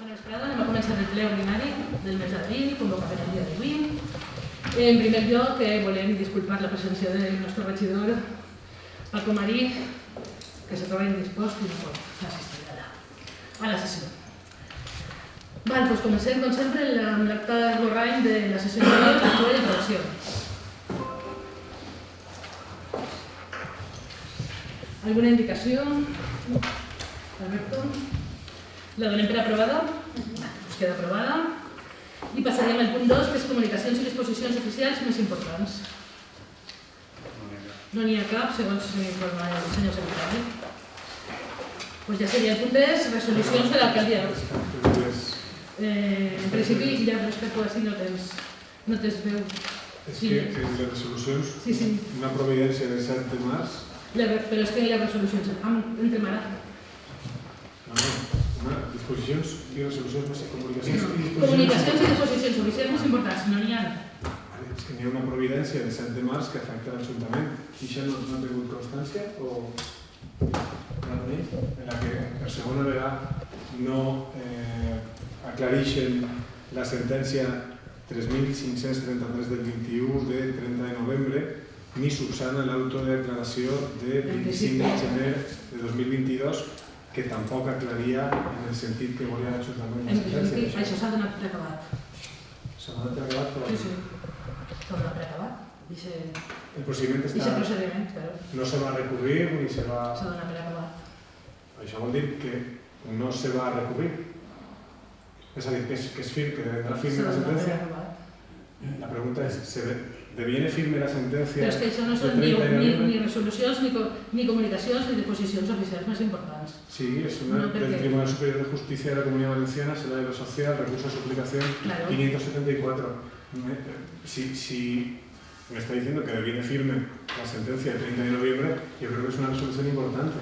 Bona vesprada, anem a començar el ple ordinari del mes d'abril, convocat el dia d'avui. En primer lloc, volem disculpar la presència del nostre regidor, Paco Marí, que se troba indispost i no pot assistir a la sessió. Doncs comencem, com sempre, amb l'acte d'esborrany de la sessió anterior de lectura i aprovació. Alguna indicació? Alberto? La donem per aprovada? Us queda aprovada. I passarem al punt 2, que és comunicacions i disposicions oficials més importants. No n'hi ha cap, segons m'informa el senyor secretari. Doncs ja seria el punt 3, resolucions de l'alcaldia. En principi, ja respecte a si no tens veu. És que les resolucions, una providència del 7 de març... Però és que les resolucions entre marat. Disposicions i resolucions més comunicacions. Comunicacions i disposicions oficials més importants, no n'hi ha. És que n'hi ha una providència del 7 de març que afecta l'Ajuntament. I això no ha tingut constància? O en la que per segona vegada no aclareixen la sentència 3.533 del 21 de 30 de novembre ni subsana l'autodeclaració de 25 de gener de 2022 que tampoc aclaria en el sentit que volia l'Ajuntament. En principi, això s'ha donat per acabat. S'ha donat per acabat? Sí. S'ha donat per acabat. El procediment està... Aquest procediment, claro. No se va recurrir ni se va... S'ha donat per acabat. Això vol dir que no se va recurrir. És a dir, que és firme, que vendrà firme la sentència. La pregunta és, ¿deviene firme la sentencia? Però és que això no són ni resolucions, ni comunicacions, ni disposicions oficials més importants. Sí, es una del Tribunal Superior de Justicia de la Comunidad Valenciana, se la de lo social, recurso de suplicación 574. Si me está diciendo que deviene firme la sentencia del 30 de noviembre, yo creo que es una resolución importante.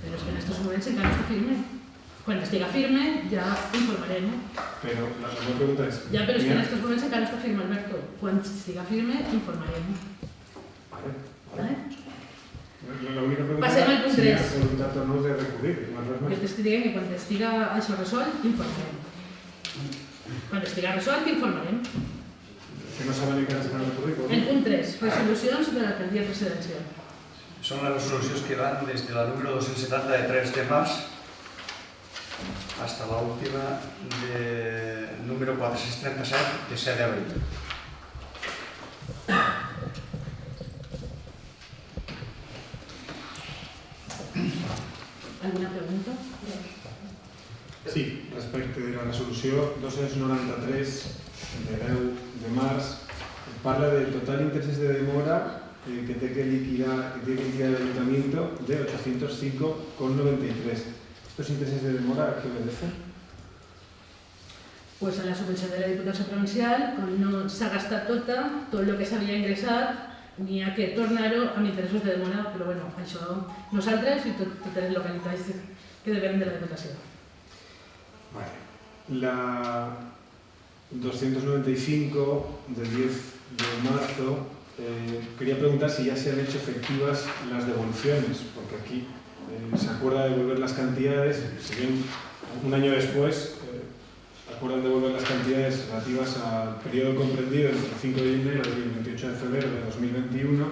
Pero es que en estos momentos encara no está firme. Cuando esté firme ya informaremos. Pero la pregunta es... Ya, pero es que en estos momentos encara no está firme, Alberto. Cuando esté firme informaremos. Vale. La única pregunta és si hi ha voluntat o no de recurrir. Jo t'estic dient que quan estiga això resolt, informarem. Quan estiga resolt, informarem. Que no saben encara si van recurrir. El punt 3, resolucions de l'alcaldia presidencial. Són les resolucions que van des de la número 270 de 3 de març hasta la última de número 437 de 7 d'abril. Alguna pregunta? Sí, respecte de la resolució 293 de 10 de març, parla del total intereses de demora que tiene que liquidar el ayuntamiento de 805,93. ¿Estos intereses de demora a qué obedecen? Pues a la subvenció de la Diputació Provincial, com no s'ha gastat tot el que s'havia ingressat, n'hi ha que tornar-ho amb interessos de demora, però bueno, això nosaltres i totes les localitats que depenen de la Diputació. La 295 del 10 de marzo, quería preguntar si ya se han hecho efectivas las devoluciones, porque aquí se acuerda de devolver las cantidades, si bien un año después acuerdan devolver las cantidades relativas al periodo comprendido entre el 5 de enero y el 28 de febrero de 2021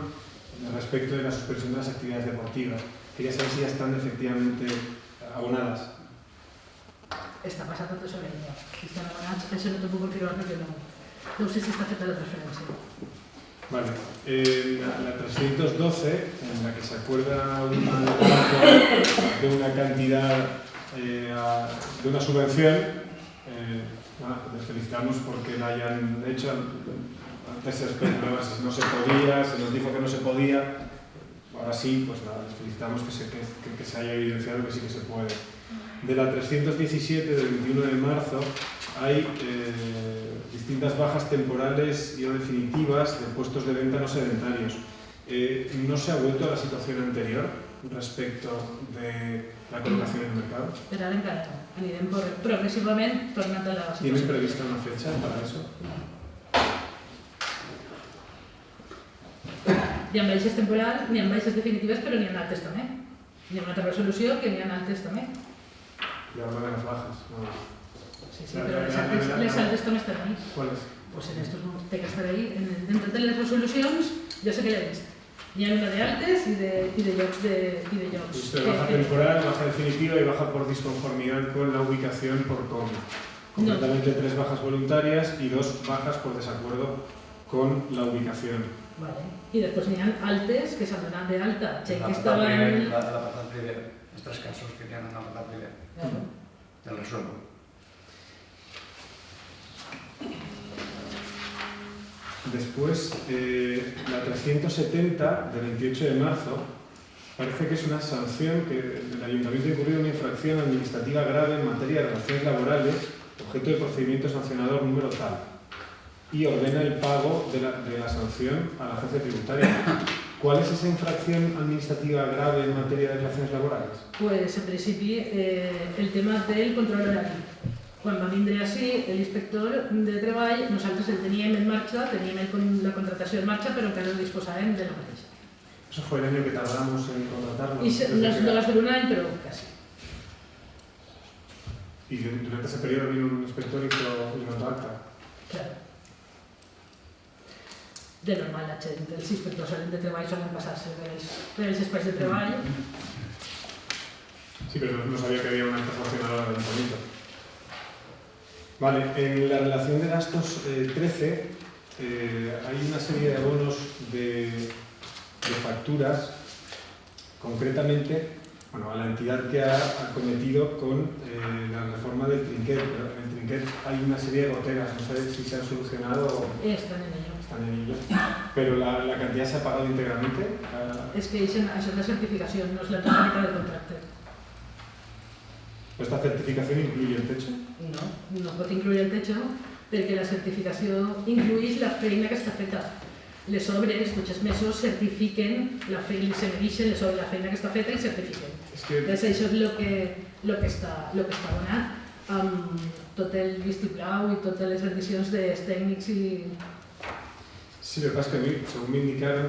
respecto de la suspensión de las actividades deportivas. Quería saber si ya están efectivamente abonadas. Està passat tot sobre ella. Si estan abonats, això no t'ho puc confirmar perquè no sé si està feta la transferència. Vale. La 312, en la que se acuerda un adelanto de una cantidad, de una subvención, les felicitamos porque la hayan hecho. Antes se especulaba si no se podía, se nos dijo que no se podía. Ahora sí, pues nada, les felicitamos que se haya evidenciado que sí que se puede. De la 317 del 21 de marzo hay distintas bajas temporales y o definitivas de puestos de venta no sedentarios. ¿No se ha vuelto a la situación anterior respecto de la colocación en el mercado? Per ara encara no. Anirem progressivament tornant a la situació. ¿Tienen prevista una fecha para eso? Hi ha baixes temporals, n'hi ha baixes definitives, però n'hi ha altres també. Hi ha una altra resolució que n'hi ha altres també. Y hablan de las bajas. No. Sí, pero les altes també estan ahí. ¿Cuáles? Pues en estos té que estar ahí. Dentro de les resolucions, jo sé que l'he vist. Hi ha una de altes i de llocs. Esto es baja temporal, baja definitiva y baja por disconformidad con la ubicación por coma. Concretamente 3 bajas voluntarias y 2 bajas por desacuerdo con la ubicación. Vale. I després n'hi ha altes que s'han donat d'alta. Gent que L'apartat estaven... primer, l'apartat primer, els 3 casos que hi ha en l'apartat primer. Claro. Te'l resuelvo. Después, la 370 del 28 de marzo parece que es una sanción que el Ayuntamiento ha incurrido en una infracción administrativa grave en materia de relaciones laborales, objeto de procedimiento sancionador número tal, y ordena el pago de la sanción a la agencia tributaria. ¿Cuál es esa infracción administrativa grave en materia de relaciones laborales? Pues en principi el tema del control horari. Quan va vindre així l'inspector de treball, nosaltres el teníem en marxa, teníem la contratació en marxa, però encara no disposàvem de la mateixa. Eso fue el año que tardamos en contratarlo. No va ser un any, però quasi. Y durante ese periodo vino un inspector y lo notó acta. Claro. De normal, la gent, els inspectors de treball solen passar-se per els espais de treball. Sí, pero no sabía que había una acta sancionadora del ayuntamiento. Vale, en la relación de gastos 13 hay una serie de abonos de facturas, concretamente a la entidad que ha acometido con la reforma del trinquet. Pero en el trinquet hay una serie de goteras, no sé si se han solucionado o Están en ello. están en ello. Pero la cantidad se ha pagado íntegramente. És que això és la certificació, no és la totalitat del contracte. ¿Esta certificación incluye el techo? No pot incluir el techo perquè la certificació incluïx la feina que està feta. Les obres, tots els mesos, certifiquen la feina, se mereixen la feina que està feta i certifiquen. Entonces, això és el que està donat amb tot el vistiplau i totes les bendicions dels tècnics i... Sí, lo que pasa es que a mí, según me indicaron,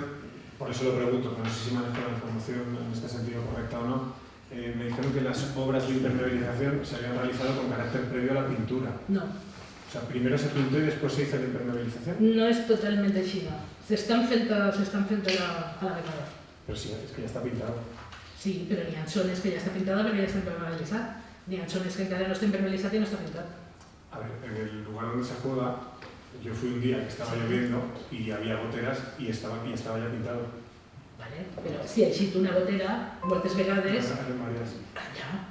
por eso lo pregunto, no sé si manejo la información en este sentido correcta o no, me dijeron que las obras de impermeabilización se habían realizado con carácter previo a la pintura. No. O sea, primero se pintó y después se hizo la impermeabilización. No és totalment així, no. S'estan fent a la vegada. Pero sí, es que ya está pintado. Sí, però n'hi ha zones que ja està pintada perquè ja està impermeabilitzat. N'hi ha zones que encara no està impermeabilitzat i no està pintat. A ver, en el lugar donde se juega, yo fui un día que estaba lloviendo y había goteras y estaba ya pintado. Vale? Però si ha eixit una gotera, moltes vegades...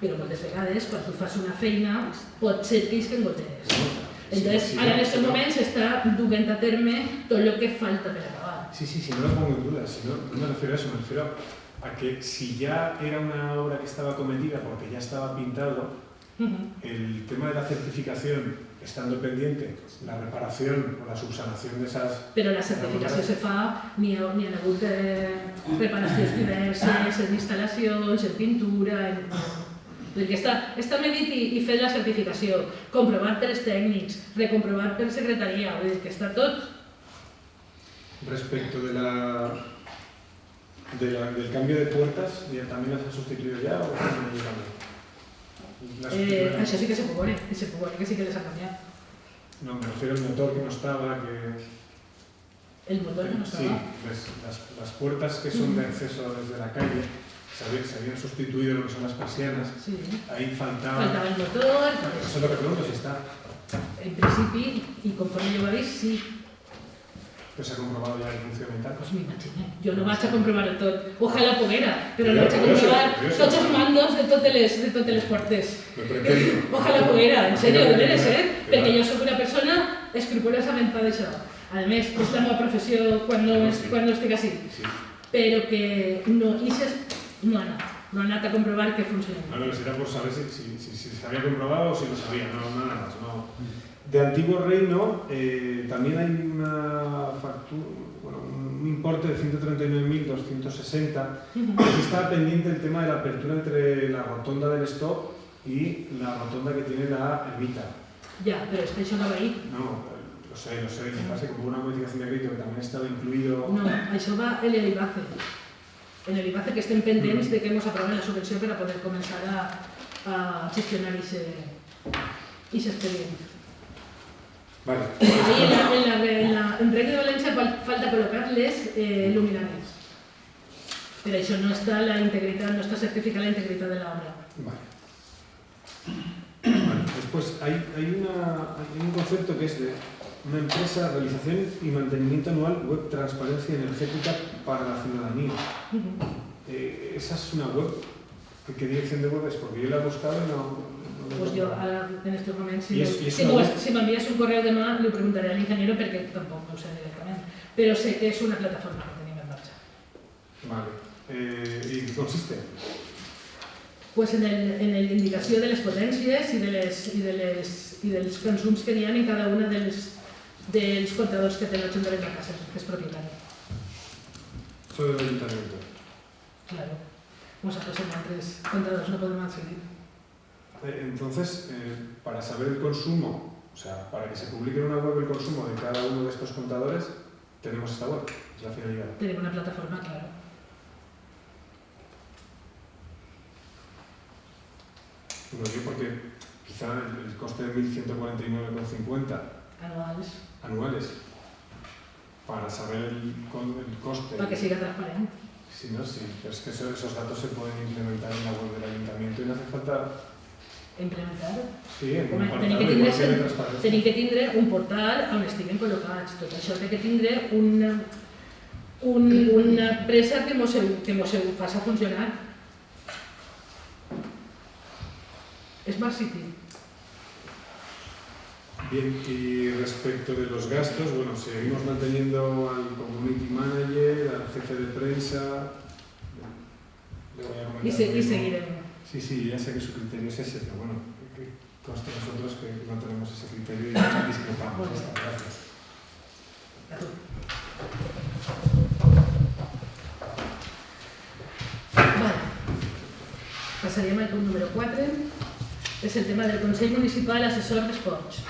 però moltes vegades, quan tu fas una feina, pot ser que isquen goteres. Entonces, ara en aquests moments s'està duent a terme tot el que falta per acabar. Sí, no lo pongo en duda, no me refiero a eso, me refiero a que si ya era una obra que estaba cometida porque ya estaba pintado, el tema de la certificación, estando pendiente, la reparación o la subsanación de esas... Però la certificació se fa, n'hi ha hagut reparacions diverses, en instal·lacions, en pintura... Perquè està medit i fet la certificació, comprovat per els tècnics, recomprovat per secretaria, vull dir que està tot... Respecto del cambio de puertas, ¿también las ha sustituido ya o no llegando? Això sí que se supone que sí que les ha canviat. No, me refiero al motor que no estaba, que... El motor que no estaba. Sí, las puertas que son de acceso desde la calle se habían sustituido lo que son las persianas. Sí. Ahí faltaba el motor. Eso es lo que pregunto, si está. En principi, i conforme jo ho he vist, sí. Pero se ha comprobado ya que funciona y tal. Pues m'imagino. Jo no vaig a comprovar-ho tot. Ojalà poguera, però no vaig a comprovar tots els mandos de totes les portes. Ojalà poguera, en sèrio, de veres, perquè jo soc una persona escrupolosament per això. A més, és la meva professió quan no estic així. Però que no ha anat a comprovar que funciona. No, era por saber si se había comprobado o si lo sabía, no, nada más. No. De Antiguo Reino también hay una factura, un importe de 139.260. Aquí está pendiente el tema de la apertura entre la rotonda del stop y la rotonda que tiene la ermita. Ya, pero es que eso no va ahí. No, lo sé, me pasa que hubo una modificación de crédito que también estaba incluido... No, això va en l'Elibace. En l'Elibace que estem pendents de que hemos aprovat la subvenció per a poder començar a gestionar i l'expedient. Vale. En Rec de València falta col·locar les luminàries. Per això no està certificada la integritat de l'obra. Vale. Después hay un concepto que es de una empresa, realización y mantenimiento anual web transparencia energética para la ciudadanía. Esa es una web. ¿Qué dirección de web es? Porque yo la he buscado y no Pues yo ahora, en estos momentos, si me envías un correo de más, le preguntaré al ingeniero porque tampoco lo sé directamente. Pero sé que es una plataforma que tenía en marcha. Vale. ¿Y qué consiste? Pues en la indicació de les potències i dels consums que n'hi ha en cada un dels comptadors que té l'Ajuntament de Càceres, que és propietari. Soy del Ayuntamiento. Claro. Nosotros en otros contadores no podemos acceder. Entonces, para saber el consumo, o sea, para que se publique en una web el consumo de cada uno de estos contadores, tenemos esta web, es la finalidad. Tenemos una plataforma, claro. Lo digo porque quizá el coste de 1.149,50 anuales para saber el coste. Para que siga transparente. Sí, no, sí, pero es que esos datos se pueden implementar en la web del ayuntamiento y no hace falta... Implementar? Sí, en un portal de transparencia. Tenim que tindre un portal on estiguen col·locats. Tot això té que tindre una empresa que mos ho faci funcionar. Smart City. Bien, y respecto de los gastos, bueno, seguimos manteniendo al community manager, al jefe de prensa. Le voy a comentar y seguiremos. Sí, ya sé que su criterio es ese, pero bueno, que conste nosotros que no tenemos ese criterio y discrepamos. Bueno. Gracias. Vale. Passaríem al punt número 4. És el tema del Consell Municipal Assessor d'Esports.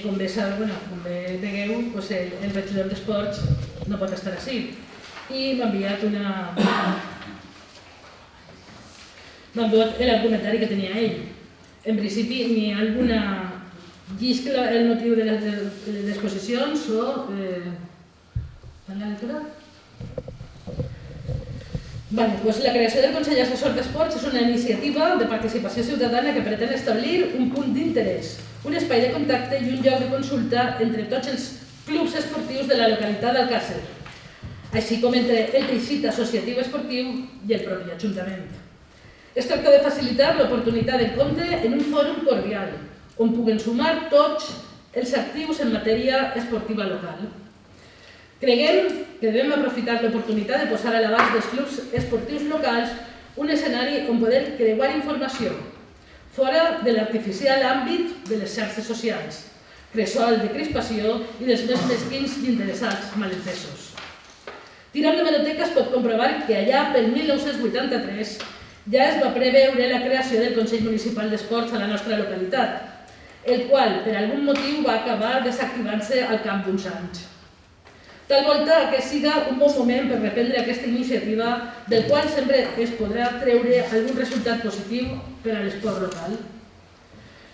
Com bé vegueu, el regidor d'Esports no pot estar ací i m'ha enviat l'argumentari que tenia ell. En principi, n'hi ha alguna... Llisc el motiu de les exposicions o... Fan la lectura? La creació del Consell Assessor d'Esports és una iniciativa de participació ciutadana que pretén establir un punt d'interès, un espai de contacte i un lloc de consulta entre tots els clubs esportius de la localitat d'Alcàsser, així com entre el teixit associatiu esportiu i el propi Ajuntament. Es tracta de facilitar l'oportunitat d'encontre en un fòrum cordial, on puguen sumar tots els actius en matèria esportiva local. Creiem que devem aprofitar l'oportunitat de posar a l'abast dels clubs esportius locals un escenari on poder creuar informació, fora de l'artificial àmbit de les xarxes socials, cresol de crispació i dels més mesquins i interessats malentesos. Tirant d'hemeroteca es pot comprovar que allà pel 1983 ja es va preveure la creació del Consell Municipal d'Esports a la nostra localitat, el qual, per algun motiu, va acabar desactivant-se al cap d'uns anys. Tal volta que siga un bon moment per reprendre aquesta iniciativa, del qual sempre es podrà treure algun resultat positiu per a l'esport local.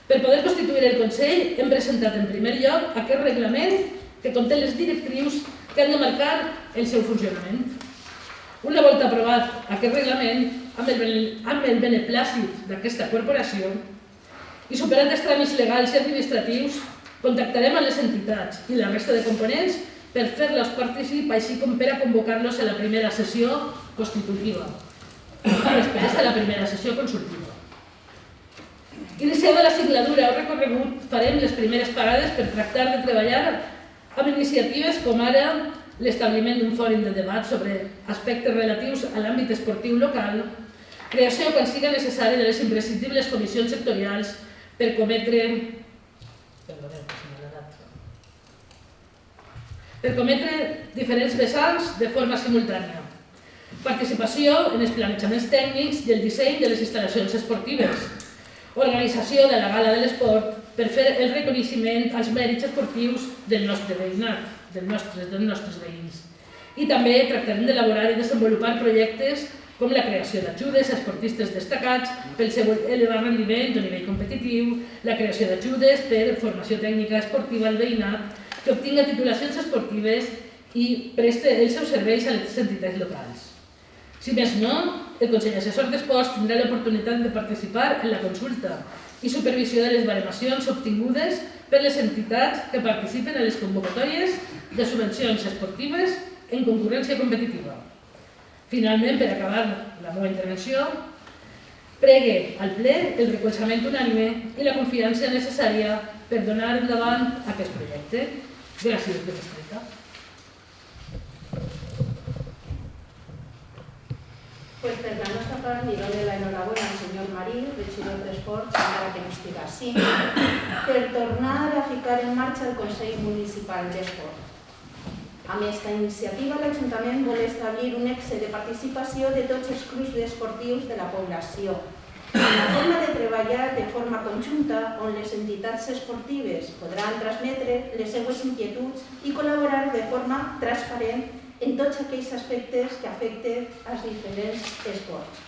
Per poder constituir el Consell, hem presentat en primer lloc aquest reglament que conté les directrius que han de marcar el seu funcionament. Una volta aprovat aquest reglament, amb el beneplàcit d'aquesta corporació i superat els tràmits legals i administratius, contactarem amb les entitats i la resta de components per fer-los participar, així com per a convocar-los a la primera sessió constitutiva i després a la primera sessió consultiva. Iniciada la signatura o recorregut, farem les primeres parades per tractar de treballar amb iniciatives com ara l'establiment d'un fòrum de debat sobre aspectes relatius a l'àmbit esportiu local, creació, quan siga necessari, de les imprescindibles comissions sectorials per cometre diferents vessants de forma simultània. Participació en els planejaments tècnics i el disseny de les instal·lacions esportives. Organització de la Gala de l'Esport per fer el reconeixement als mèrits esportius del nostre veïnat, dels nostres veïns. I també tractarem d'elaborar i desenvolupar projectes com la creació d'ajudes a esportistes destacats pel seu elevat rendiment o nivell competitiu, la creació d'ajudes per formació tècnica esportiva al veïnat, que obtinga titulacions esportives i preste els seus serveis a les entitats locals. Si més no, el Consell Assessor d'Esports tindrà l'oportunitat de participar en la consulta i supervisió de les baremacions obtingudes per les entitats que participen en les convocatòries de subvencions esportives en concurrència competitiva. Finalment, per acabar la meva intervenció, pregue al ple el recolzament unànime i la confiança necessària per donar endavant aquest projecte. Gràcies per l'escolta. Pues per la nostra part, li dono l'enhorabona al senyor Marí, regidor d'Esports, encara que no estigui així, per tornar a ficar en marxa el Consell Municipal d'Esport. Amb aquesta iniciativa, l'Ajuntament vol establir un exe de participació de tots els clubs esportius de la població. Una forma de treballar de forma conjunta on les entitats esportives podran transmetre les seues inquietuds i col·laborar de forma transparent en tots aquells aspectes que afecten als diferents esports.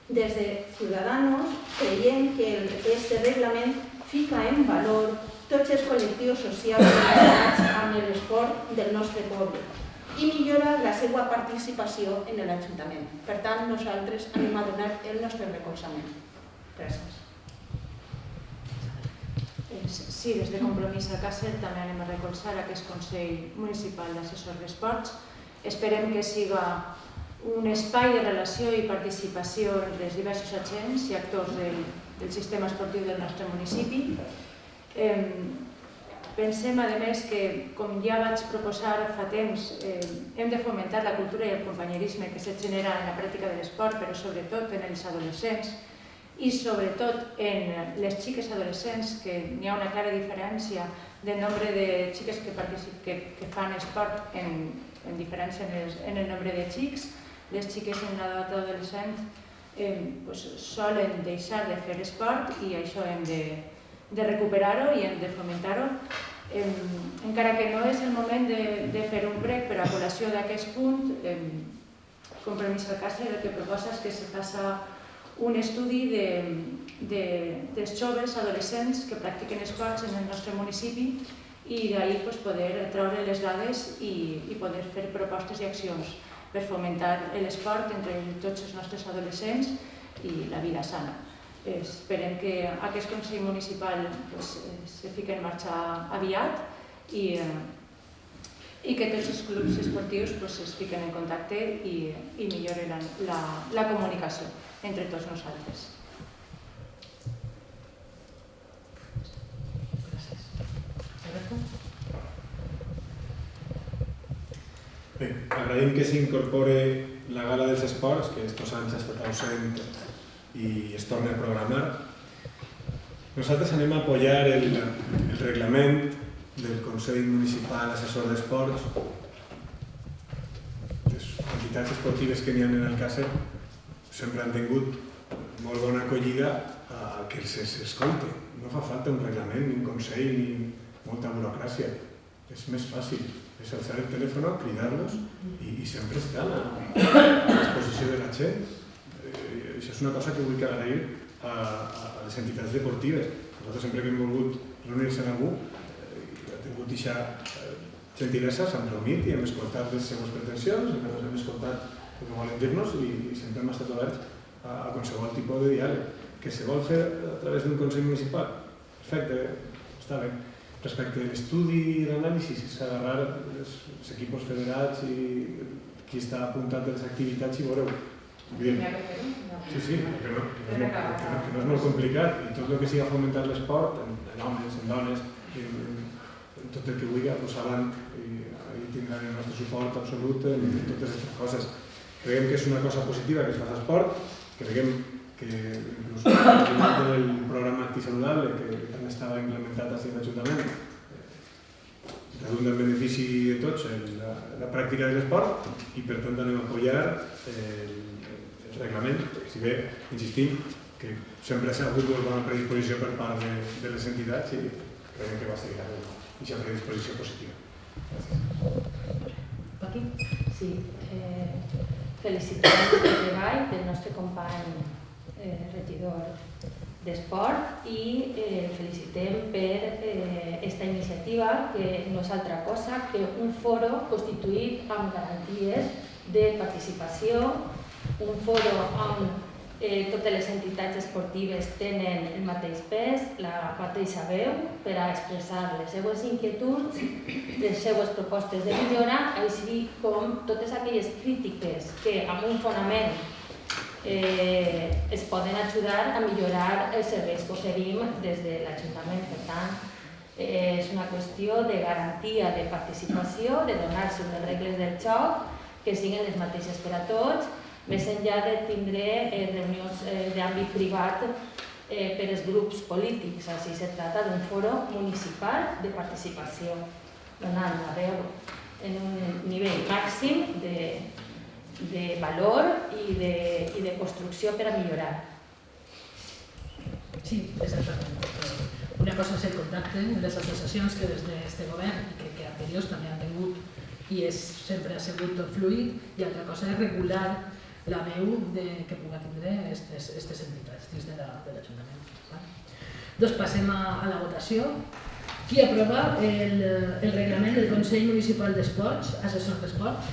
Des de Ciudadanos creiem que aquest reglament fica en valor tots els col·lectius socials relacionats amb l'esport del nostre poble i millora la seva participació en l'Ajuntament. Per tant, nosaltres anem a donar el nostre recolzament. Gràcies. Sí, des de Compromís a Càcer també anem a recolzar aquest Consell Municipal d'Assessors d'Esports. Esperem que siga un espai de relació i participació entre els diversos agents i actors del sistema esportiu del nostre municipi. Pensem, a més, que, com ja vaig proposar fa temps, hem de fomentar la cultura i el companyerisme que se genera en la pràctica de l'esport, però sobretot en els adolescents i sobretot en les xiques adolescents, que n'hi ha una clara diferència del nombre de xiques que fan esport en diferència en el nombre de xics. Les xiques en l'edat adolescent solen deixar de fer esport i això hem de recuperar-ho i hem de fomentar-ho. Encara que no és el moment de fer un prec per a col·lació d'aquest punt, Compromís al Càcer el que proposa és que se faci un estudi dels joves adolescents que practiquen esports en el nostre municipi i d'ahir poder treure les dades i poder fer propostes i accions per fomentar l'esport entre tots els nostres adolescents i la vida sana. Esperem que aquest Consell Municipal se fiqui en marxa aviat i que tots els clubs esportius es fiquen en contacte i milloren la comunicació entre tots nosaltres. Bé, agraïm que s'incorpore la Gala dels Esports, que estos anys ha estat ausent i es torna a programar. Nosaltres anem a apoyar el reglament del Consell Municipal Assessor d'Esports. Les entitats esportives que n'hi ha en el Càcer sempre han tingut molt bona acollida a que se'ls escolti. No fa falta un reglament, ni un consell, ni molta burocràcia. És més fàcil. És alçar el telèfon, cridar-los i sempre estan a disposició de la gent. Això és una cosa que vull agrair a les entitats deportives. Nosaltres sempre que hem volgut reunir-se amb algú hem tingut aquesta gentilesa, s'han reunit i hem escoltat les seves pretensions, hem escoltat el que volen dir-nos i sempre hem estat oberts a qualsevol tipus de diàleg. Que se vol fer a través d'un Consell Municipal? Perfecte, està bé. Respecte a l'estudi i l'anàlisi, s'ha d'agarrar els equips federats i qui està apuntat a les activitats i veureu. Sí, que no és molt complicat i tot el que sigui fomentar l'esport, en homes, en dones, en tot el que vulgui, avant i tindran el nostre suport absolut en totes aquestes coses. Creiem que és una cosa positiva que es faci esport, creiem que inclús el programa Acti Saludable, que també estava implementat a l'Ajuntament, redunda en benefici de tots la pràctica de l'esport i per tant anem a apoyar el reglament, si bé, insistim, que sempre s'ha hagut una bona predisposició per part de les entitats i creiem que va seguir aquesta predisposició positiva. Gràcies. Paqui? Sí, felicitar el delegat treball del nostre company regidor d'Esport i el felicitem per aquesta iniciativa, que no és altra cosa que un foro constituït amb garanties de participació, un foro on totes les entitats esportives tenen el mateix pes, la mateixa veu per a expressar les seues inquietuds, les seues propostes de millora, així com totes aquelles crítiques que amb un fonament es poden ajudar a millorar els serveis que oferim des de l'Ajuntament. Per tant, és una qüestió de garantia de participació, de donar-se unes regles del joc que siguin les mateixes per a tots, més enllà de tindre reunions d'àmbit privat per als grups polítics. Així se tracta d'un foro municipal de participació, donant la veu en un nivell màxim de valor i de construcció per a millorar. Sí, exactament. Una cosa és el contacte amb les associacions que des d'aquest govern i que anteriors també han tingut i sempre ha sigut fluid, i altra cosa és regular la veu que pugui tindre aquestes entitats dins de l'Ajuntament. Doncs passem a la votació. Qui aprova el reglament del Consell Municipal d'Esports, assessors d'esports?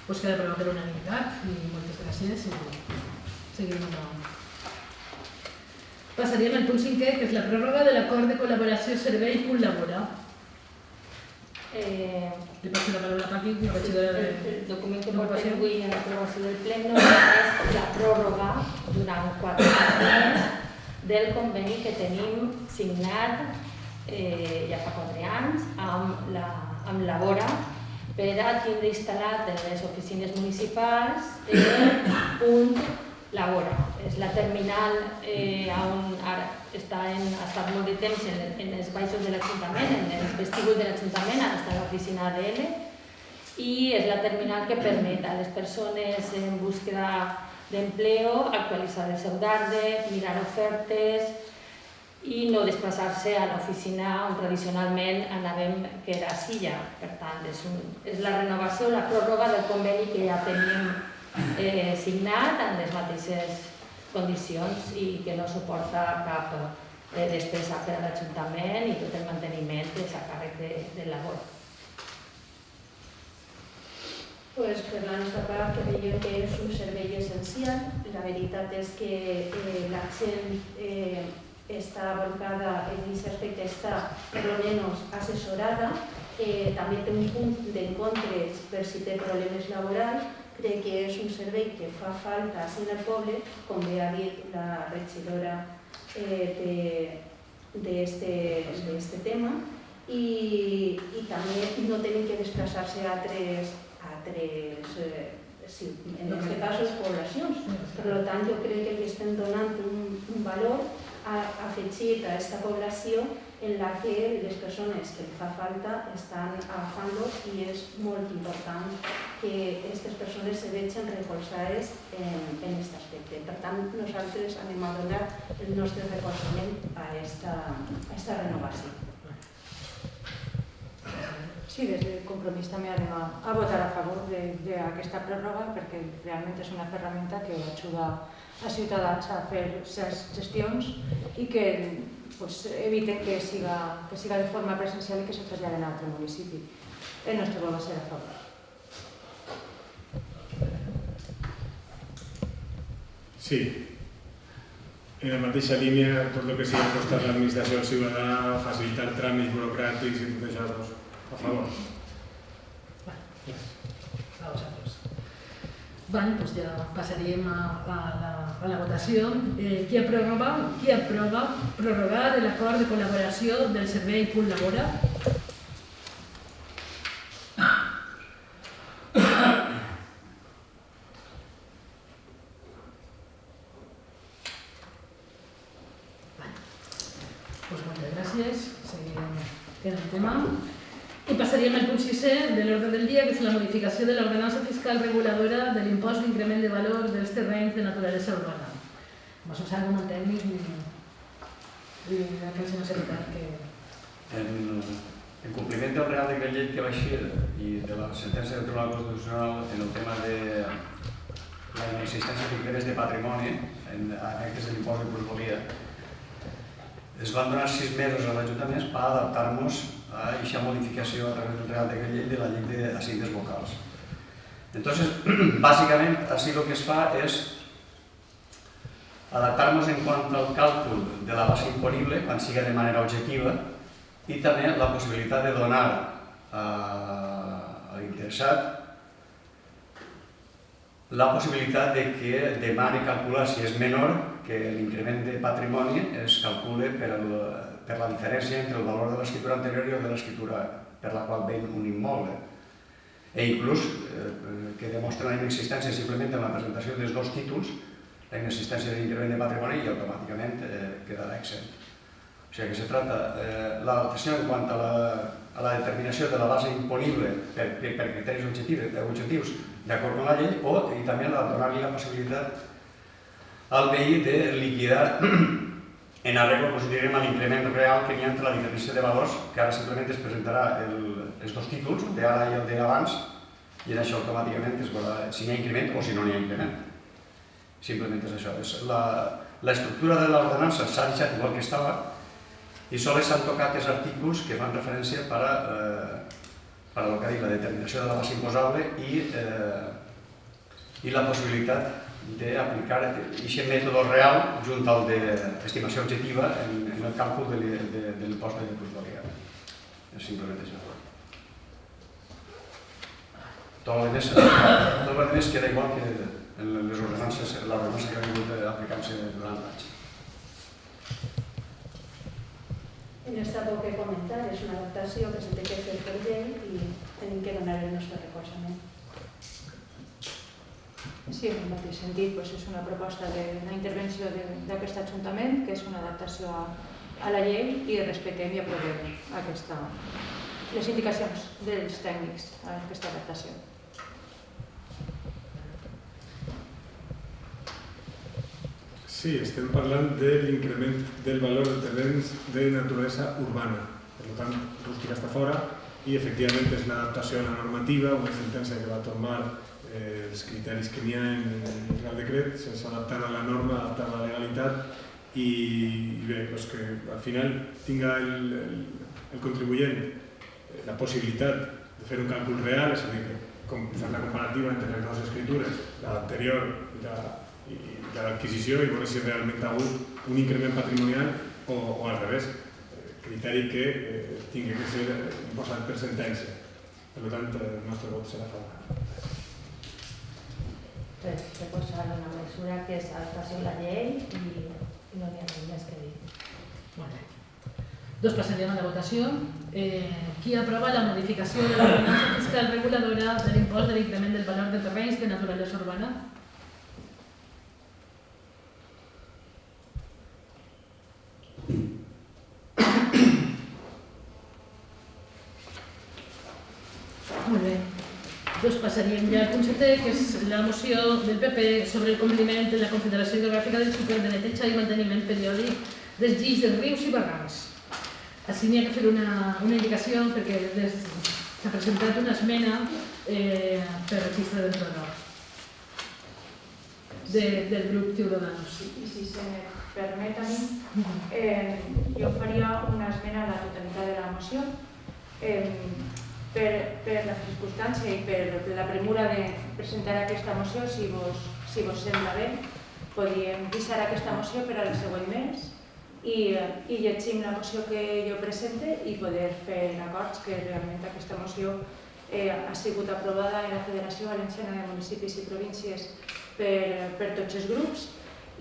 Doncs queda aprovat per unanimitat i moltes gràcies i seguim endavant. Passaríem al punt 5è, que és la pròrroga de l'acord de col·laboració servei Punt Labora. Li passo la paraula a Paqui, la regidora de... El document que portem avui a l'aprovació del ple és la pròrroga durant 4 anys del conveni que tenim signat ja fa 4 anys amb Labora per a tindre instal·lat en les oficines municipals Punt Labora. És la terminal on ara ha estat molt de temps en els baixos de l'Ajuntament, en el vestíbul de l'Ajuntament, ara està a l'oficina ADL, i és la terminal que permet a les persones en búsqueda d'empleo actualitzar el seu DARDE, mirar ofertes i no desplaçar-se a l'oficina on tradicionalment anàvem, que era a Silla. Per tant, és la renovació, la pròrroga del conveni que ja tenim signat en les mateixes condicions i que no suporta cap despesa per a l'Ajuntament i tot el manteniment és a càrrec de labor. Per la nostra part creiem que és un servei essencial. La veritat és que la gent està volcada en aquest aspecte, està per almenys assessorada, també té un punt d'encontres per si té problemes laborals. Crec que és un servei que fa falta en el poble, com bé ha dit la regidora d'aquest tema, i també no tenim que desplaçar-se a altres, en aquest cas, poblacions. Per tant, jo crec que estem donant un valor afegit a aquesta població en la que les persones que fa falta estan agafant-lo, i és molt important que aquestes persones se vegin recolzades en aquest aspecte. Per tant, nosaltres anem a donar el nostre recolzament a aquesta renovació. Sí, des del Compromís també anem a votar a favor d'aquesta pròrroga, perquè realment és una ferramenta que ajuda a ciutadans a fer certes gestions i que eviten que siga de forma presencial i que se traslladen a un altre municipi. El nostre vot va ser a favor. Sí. En la mateixa línia, tot el que sigui costar l'administració al ciutadà, facilitar tràmits burocràtics i tot això, doncs, a favor. A vosaltres. Doncs ja passaríem a la votació. Qui aprova prorrogar l'acord de col·laboració del servei Punt Labora? Moltes gràcies. Seguirem en el tema. I passaríem al punt 6è de l'ordre del dia, que és la modificació de l'ordenança fiscal reguladora de l'impost d'increment de valor dels terrenys de naturalesa urbana. Vas a usar como tècnic i aquell senyor secretari que... En compliment del Real Decret Llei que va eixir i de la sentència del Tribunal Constitucional en el tema de la inexistència de criteris de patrimoni en efectes de l'impost de plusvalia, es van donar 6 mesos als ajuntaments per adaptar-nos a aquesta modificació a través del Real Decret Llei de la llei d'assignes locals. Entonces, básicamente, así lo que es fa es adaptar-nos en quant al càlcul de la base imponible, quan siga de manera objectiva, i també la possibilitat de donar a l'interessat la possibilitat de que demani calcular, si és menor, que l'increment de patrimoni es calcule per la diferència entre el valor de l'escriptura anterior i el de l'escriptura per la qual ven un immoble. E inclús que demostra la inexistència simplement en la presentació dels 2 títols, la inexistència de l'increment de patrimoni i automàticament quedarà exempt. O sigui que se trata l'adaptació en quant a la determinació de la base imponible per criteris objectius d'acord amb la llei i també donar-li la possibilitat al veí de liquidar en arreglo, diguem, a l'increment real que hi ha entre la diferència de valors, que ara simplement es presentarà els 2 títols, el d'ara i el d'abans, i en això automàticament es veurà si hi ha increment o si no n'hi ha increment. Simplement és això. L'estructura de l'ordenança s'ha deixat igual que estava, i sols s'han tocat els artículs que fan referència per a lo que ha dit la determinació de la base imposable i la possibilitat d'aplicar aquest mètode real junt al d'estimació objectiva en el càlcul de l'impost de plusvalia. És simplement això. Tot el més queda igual que en les ordenances, l'ordenança que ha vingut aplicant-se durant l'any. No està poc que comentar, és una adaptació que s'ha de fer per llei i tenim que donar el nostre recolzament. Sí, en el mateix sentit, és una proposta d'una intervenció d'aquest Ajuntament, que és una adaptació a la llei i respectem i aprovem les indicacions dels tècnics a aquesta adaptació. Sí, estem parlant de l'increment del valor de terrenys de naturalesa urbana. Per tant, rústica està fora i efectivament és una adaptació a la normativa, una sentència que va tombar els criteris que n'hi ha en el Real Decret, sense adaptar a la norma, adaptar a la legalitat i bé, que al final tinga el contribuent la possibilitat de fer un càlcul real, és a dir, fer la comparativa entre les dues escritures, l'anterior i l'adquisició, i veure si realment ha hagut un increment patrimonial o al revés, criteri que tingui que ser imposat per sentència. Per tant, el nostre vot serà favorable. Recolzar una mesura que és adaptació a la llei i no n'hi ha res més que dir. Molt bé. Doncs passaríem a la votació. Qui aprova la modificació de l'ordenança fiscal reguladora de l'impost de l'increment del valor de terrenys de naturalesa urbana? Molt bé. Doncs passaríem ja al punt 7, que és la moció del PP sobre el compliment de la Confederació Hidrogràfica del Xúquer de neteja i manteniment periòdic dels llits dels rius i barrancs. Així n'hi ha que fer una indicació perquè s'ha presentat una esmena per registre del programa del grup Ciudadanos. I si se me permet a mi, jo faria una esmena a la totalitat de la moció. Per la circumstància i per la premura de presentar aquesta moció, si vos sembla bé, podríem deixar aquesta moció per al següent mes i llegim la moció que jo presente i poder fer acords que realment aquesta moció ha sigut aprovada en la Federació Valenciana de Municipis i Províncies per tots els grups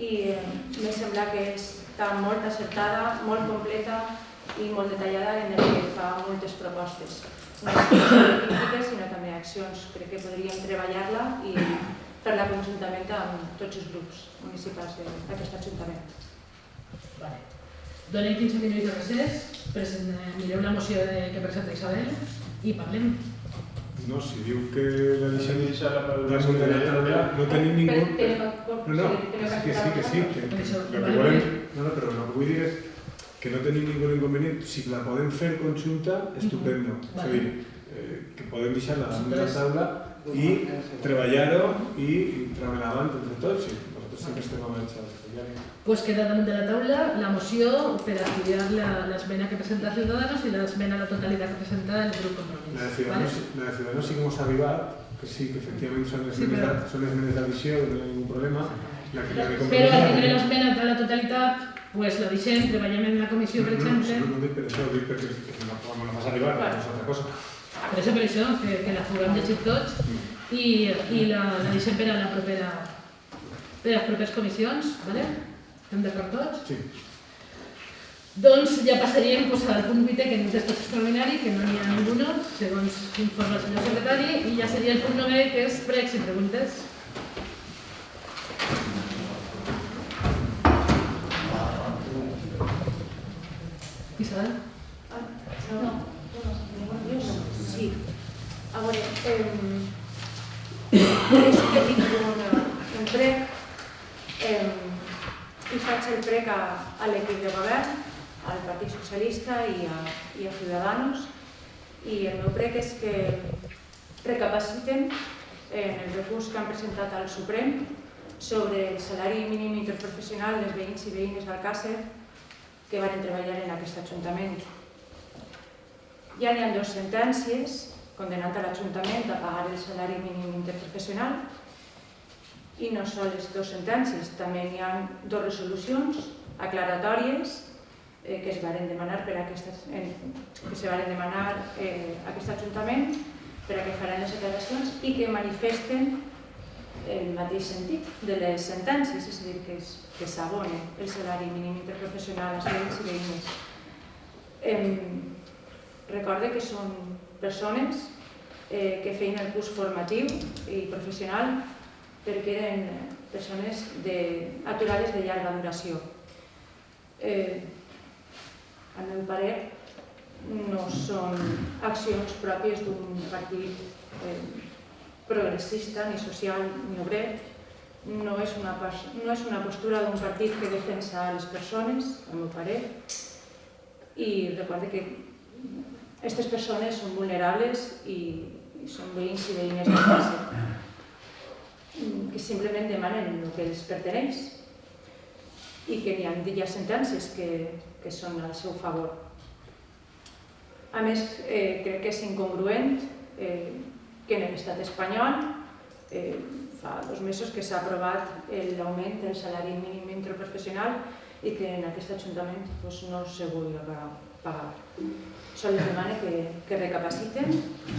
i m'he semblat que està molt acertada, molt completa i molt detallada en el que fa moltes propostes. No només polítiques, sinó també accions. Crec que podríem treballar-la i fer-la conjuntament amb tots els grups municipals d'aquest Ajuntament. Donem 15 minuts de recés, mireu la moció que presenta Isabel i parlem. No, si diu que la deixem damunt de la taula, no tenim ningú... No, que sí. No, però el que vull dir és que no tenim ningú inconvenient. Si la podem fer conjunta, estupendo. És a dir, que podem deixar-la damunt de la taula i treballar-ho i treballar avant entre tots. Nosaltres sempre estem avançats a treballar-ho. Pues queda damunt de la taula la moció per estudiar l'esmena que presenta Ciudadanos i l'esmena a la totalitat que presenta el grup Compromís. La de Ciudadanos sí que hemos arribat, que sí, que efectivament són esmenes d'addició, no hi ha ningú problema. Però al tindre l'esmena a la totalitat, pues la deixem, treballem en la comissió, per exemple. No dic per això, dic perquè no la fas arribar, no és altra cosa. Per això, que la puguem llegir tots i la deixem per a les properes comissions, ¿vale? Estem d'acord tots? Sí. Doncs ja passaríem al punt 8, que no és d'estat extraordinari, que no n'hi ha ningú, segons informa el senyor secretari, i ja seria el punt 9, que és pregs i preguntes. Isabel? No. Sí. A veure, sí que tinc un prec i faig el prec a l'equip de govern, al Partit Socialista i a Ciudadanos, i el meu prec és que recapaciten en el recurs que han presentat al Suprem sobre el salari mínim interprofessional dels veïns i veïnes d'Alcàsser que van treballar en aquest Ajuntament. Ja n'hi ha 2 sentències condenant a l'Ajuntament a pagar el salari mínim interprofessional i no sols 2 sentències, també n'hi ha 2 resolucions aclaratòries que es van demanar a aquest Ajuntament per a que faran les declaracions i que manifesten el mateix sentit de les sentències, és a dir, que s'abona el salari mínim interprofessional als veïns i veïnes. Recorde que són persones que feien el curs formatiu i professional perquè eren persones aturades de llarga duració. Al meu parer, no són accions pròpies d'un partit progressista, ni social, ni obrer. No és una postura d'un partit que defensa les persones, al meu parer. I recorde que aquestes persones són vulnerables i són veïns i veïnes de classe que simplement demanen el que els perteneix i que n'hi ha sentències que són al seu favor. A més, crec que és incongruent que en l'estat espanyol fa 2 mesos que s'ha aprovat l'augment del salari mínim interprofessional i que en aquest Ajuntament no se vulgui pagar. Sols les demane que recapaciten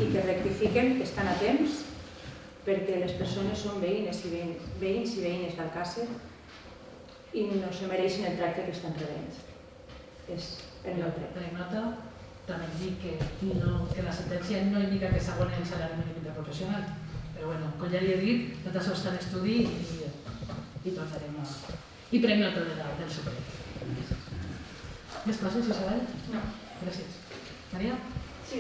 i que rectifiquen, que estan a temps, perquè les persones són veïns i veïnes d'Alcàsser i no se mereixen el tracte que estan rebent. És el meu prec. Prenc nota, també dic que la sentència no indica que s'aboni el salari mínim interprofessional, però com ja li he dit, tot això està en estudi i tornarem a... I prenc nota del Suprem. Més coses, Isabel? No. Gràcies. Maria? Sí.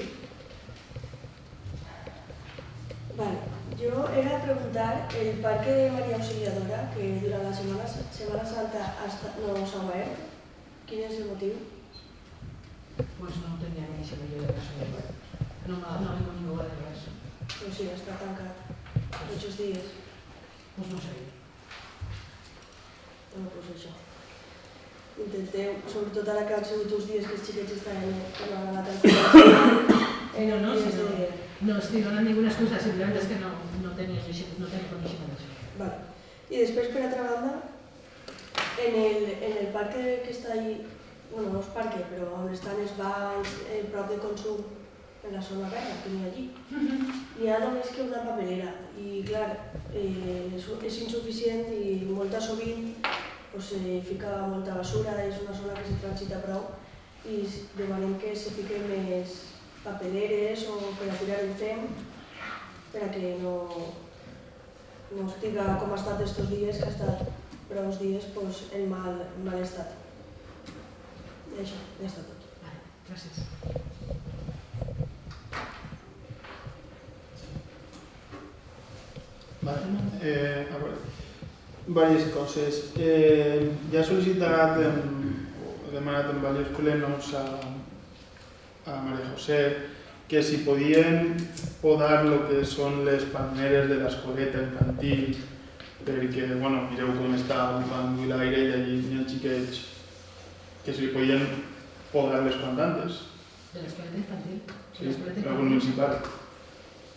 Vale. Yo era preguntar, el parque de María Auxiliadora, que durante la Semana Santa no s'ha obert, ¿quién es el motivo? Pues no tenia ni idea yo de caso de web. No vengo ningú de res. Pues sí, està tancat muchos días. Pues no sé. Bueno, pues això. Intenteu, sobretot ara que han sigut uns dies que els xiquets estaven anat al col·legi. No estic donant ninguna excusa, simplement és que no tenia coneixement d'això. Vale. I després, per altra banda, en el parc que està allí, bueno, no és parc, però on estan els bancs, el prop de consum, en la zona verda, que n'hi ha allí, n'hi ha només que una papelera. I, clar, és insuficient i molta sovint fica molta basura, és una zona que se transita prou i demanem que se fiquen més papeleres o per a tirar el fem per a que no estiga com ha estat estos dies, que ha estat prou dies en mal estat. I això, ja està tot. Vale, gràcies. Vale. A veure, diverses coses. Ja he sol·licitat, he demanat en diversos plenos a María José que si podien podar el que són les palmeres de l'escoleta infantil, perquè, bueno, mireu com està bufant l'aire i allí hi ha xiquets que si podien podar les plantantes. De l'escoleta infantil? Sí, l'algun municipal.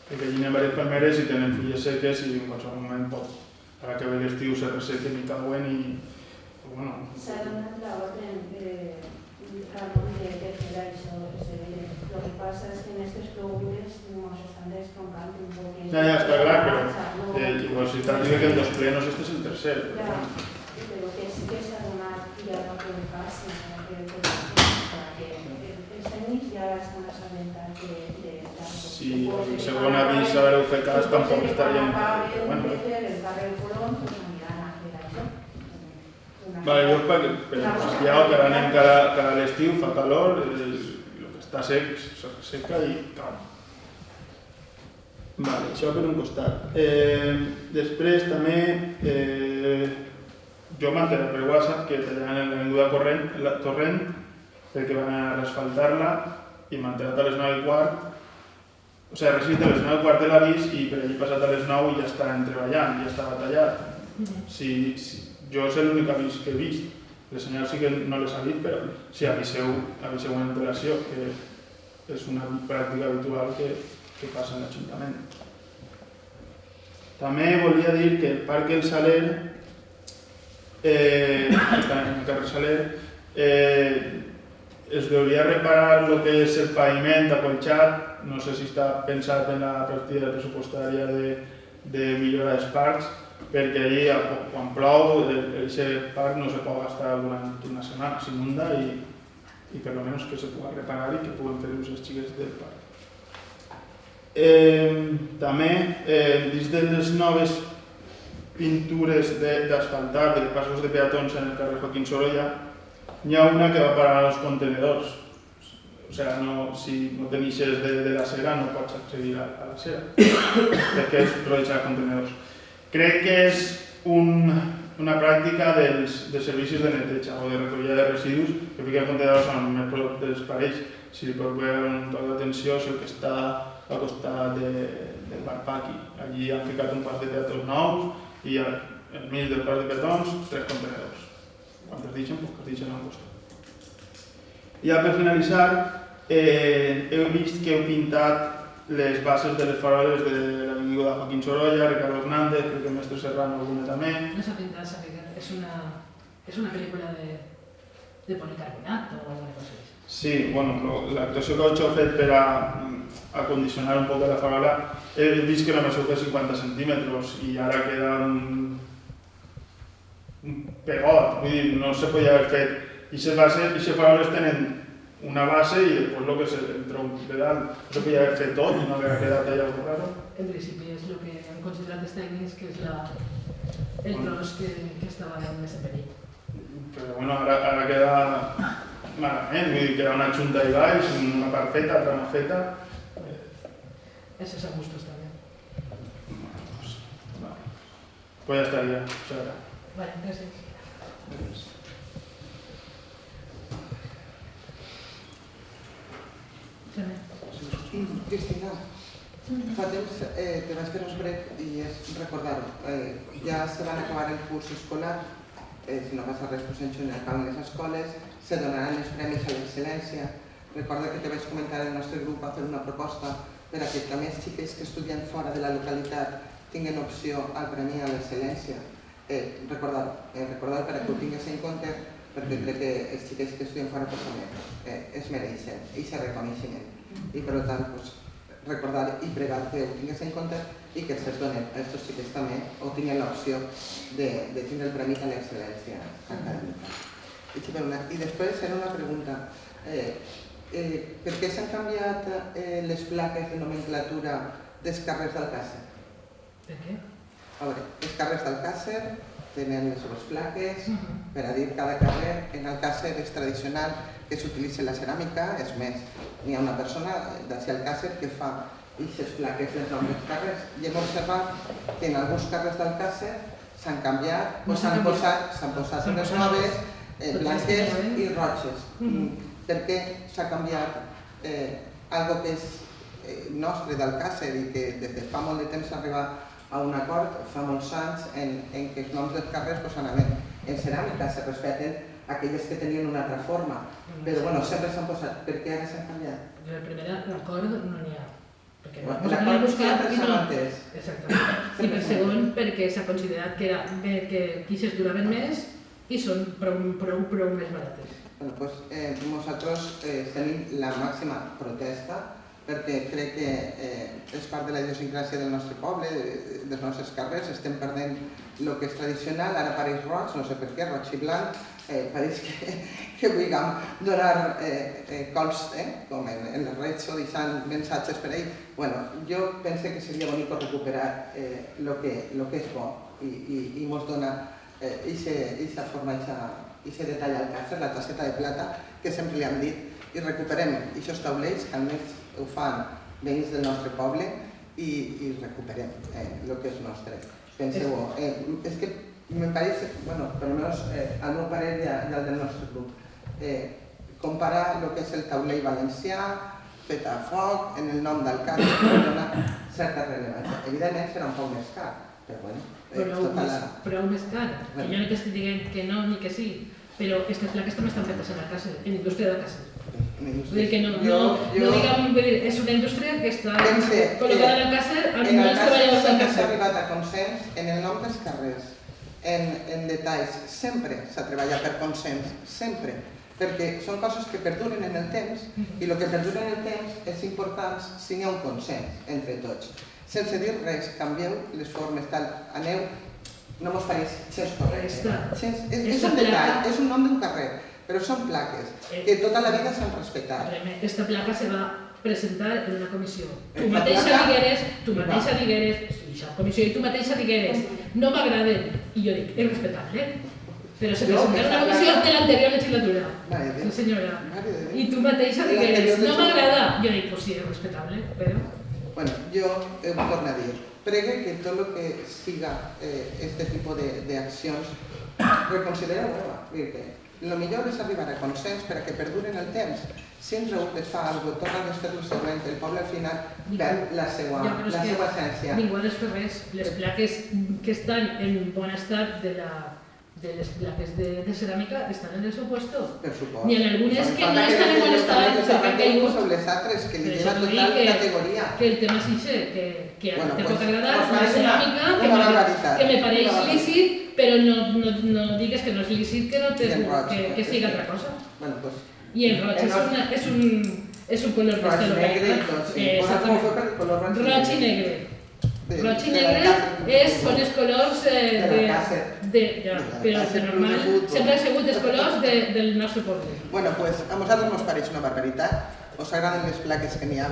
Perquè allí hi ha diverses palmeres i tenen fulles seques i en qualsevol moment pot, ara que ve l'estiu, se ressequen i cauen i, bueno... S'ha donat l'ordre Ramon de fer això, el que passa és que en aquestes plogudes ens estan destroncant un poc. Ja, està clar, però si t'han dit que en 2 plenos este és el tercer. Ja, però que sí que s'ha donat ja el que passa, perquè els tècnics ja estan assabentats de si el segon avís haureu fet cas tampoc estaríem... El barri front aniran a fer això. Vale, jo per Santiago, que ara anem cada a l'estiu, fa calor, el que està sec se resseca i cau. Vale, això per un costat. Després també jo m'entero per WhatsApp que tallaran l'avinguda Torrent perquè van a asfaltar-la i m'ha enterat a les 9:15. O sigui, ha recibit a les 9:15 de l'avís i per allí passat a les 9 i ja estaven treballant, ja estava tallat. Jo és l'únic avís que he vist. Les senyals sí que no les ha vist, però sí, aviseu una antelació, que és una pràctica habitual que passa en l'Ajuntament. També volia dir que el Parc El Saler, el carrer Saler, es deuria reparar el que és el paviment acolxat, no sé si està pensat en la partida pressupostària de millora dels parcs, perquè allí, quan plou, aquest parc no se pot gastar durant una setmana, s'inunda i per almenys que se pugui reparar i que puguen fer ús els xiquets del parc. També, dins de les noves pintures d'asfaltar de passos de peatons en el carrer Joaquín Sorolla, n'hi ha una que va parar als contenedors. O sigui, si no teneixes de la cera no pots accedir a la cera, perquè és rodejar contenedors. Crec que és una pràctica dels servicis de neteja o de recollida de residus que fiquen contenedors on més prop dels parells. Si pot veure un toc d'atenció és el que està al costat del bar Paqui. Allí han ficat un pas de peatons nous i al mig del pas de peatons 3 contenedors. Quan es deixen, doncs es deixen al costat. Ja per finalitzar, heu vist que heu pintat les bases de les faroles de l'avinguda Joaquín Sorolla, Ricardo Hernández, crec que el mestre Serrano alguna també. No s'ha pintat, és una pel·lícula de policarbonat o alguna cosa així. Sí, bueno, l'actuació que heu fet per a acondicionar un poc la farola, he vist que només heu fet 50 centímetres i ara queda un pegot, vull dir, no se podia haver fet. Aquestes faroles tenen una base i després el que és el tronc de dalt. No se podia haver fet tot i no haver quedat allà al raro. En principi és el que han considerat els tècnics, que és el tros que estava més en perill. Però bueno, ara queda malament, vull dir, queda una junta i baix, una part feta, altra no feta. Esos a gustos també. Pues ja estaria, això era. Vale, gràcies. Cristina, fa temps te vaig fer un brec i és recordar-ho. Ja se van acabar el curs escolar, si no passa res, doncs en juny acaben les escoles, se donaran els premis a l'excel·lència. Recorda que te vaig comentar al nostre grup a fer una proposta per a que també els xiquets que estudien fora de la localitat tinguin opció al premi a l'excel·lència. Recordar per a que ho tingués en compte, perquè crec que els xiquets que estudien fora també es mereixen i se reconeixen. I per tant, recordar i pregar que ho tingués en compte i que se'ls donen a aquests xiquets també o tinguin l'opció de tindre el premi a l'excel·lència acadèmica. I després era una pregunta. Per què s'han canviat les plaques de nomenclatura dels carrers d'Alcàsser? Per què? A veure, els carrers d'Alcàsser tenen les seves plaques per a dir cada carrer. En Alcàsser és tradicional que s'utilitzi la ceràmica, és més, n'hi ha una persona d'ací Alcàsser que fa aquestes plaques dels noms dels carrers. I hem observat que en alguns carrers d'Alcàsser s'han canviat o s'han posat unes noves blanques i roges. Per què s'ha canviat algo que és nostre d'Alcàsser i que des de fa molt de temps s'ha arribat a un acord, fa molts anys, en què els noms dels carrers anaven en ceràmica, se respecten aquelles que tenien una altra forma, però bueno, sempre s'han posat. Per què ara s'han canviat? La primera, l'acord no n'hi ha. L'acord sempre s'ha mantès. Exactament. I per segon, perquè s'ha considerat que quixes duraven més i són prou més barates. Nosaltres tenim la màxima protesta perquè crec que és part de la idiosincràsia del nostre poble, dels nostres carrers, estem perdent el que és tradicional, ara pareix roig, no sé per què, roig i blanc, pareix que vulguem donar cols, com en les redes o deixant missatges per ell. Jo penso que seria bonic recuperar el que és bo i ens dona aquesta forma, aquest detall al càcer, la tasseta de plata, que sempre li han dit, i recuperem aquests taulells, que almenys ho fan veïns del nostre poble, i recuperem el que és nostre. Penseu-ho. És que me pareix, bueno, per almenys al meu parer i al del nostre grup, comparar el que és el taulell valencià, fet a foc, en el nom d'Alcàsser, dona certa rellevància. Evidentment serà un poc més car, però bueno, prou més car. Que jo no t'estic dient que no ni que sí, però aquestes plaques també estan fetes en Alcàsser, en indústria d'Alcàsser. Vull dir que és una indústria que està col·locada en Alcàsser amb molts treballadors d'Alcàsser. S'ha arribat a consens en el nom dels carrers, en detalls. Sempre s'ha treballat per consens, sempre. Perquè són coses que perduren en el temps i el que perdura en el temps és important si hi ha un consens entre tots. Sense dir res, canvieu les formes, aneu, no mos pareix gens correcte. És un detall, és un nom d'un carrer, però són plaques que tota la vida s'han respectat. Aquesta placa se va presentar en una comissió. Tu mateixa digueres, i tu mateixa digueres, no m'agraden. I jo dic, és respectable, però se presenta en una comissió de l'anterior legislatura. Sí, senyora. I tu mateixa digueres, no m'agrada. Jo dic, pues sí, és respectable, però... Bueno, jo ho torno a dir. Pregue que tot el que siga este tipus d'accions reconsidereu-ho. El millor és arribar a consens perquè perduren el temps. Si un raó es fa alguna cosa, torna a fer-lo següent, el poble al final perd la seva essència. Ningú ha de fer res. Les plaques que estan en bon estat de les plaques de ceràmica estan en el seu puesto. Per supost. Ni en algunes que no estan en bon estat, perquè han caigut. Sobre les altres, que li lleva total categoria. Que el tema és això, que te pot agradar la ceràmica, que me pareix lícit, però no digues que no és lícit, que sigui altra cosa. I el roig és un color que roig negre, doncs sí. Roig i negre. Roig i negre són els colors però normal, sempre han sigut els colors del nostre poble. Bueno, pues a nosaltres ens pareix una barbaritat. Us agraden les plaques que n'hi ha,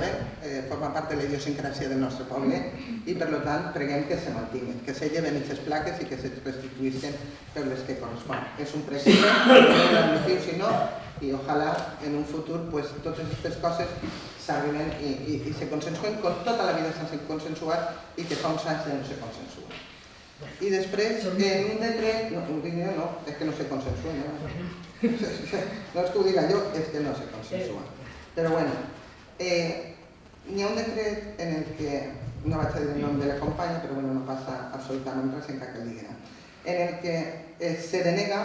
formen part de la idiosincràsia del nostre poble i per tant preguem que se mantinguin, que se lleven aquestes plaques i que se restituïssin per les que correspon. És un precedent, no l'admitiu sinó, i ojalà en un futur totes aquestes coses s'arriben i se consensuen, com tota la vida s'han consensuat i que fa uns anys ja no se consensuen. I després, en un decret, no, és que no se consensuen, no és que ho diga jo, és que no se consensuen. Però bueno, n'hi ha un decret en el que, no vaig a dir el nom de la companya, però bueno, no passa absolutament res en que li dirà, en el que se denega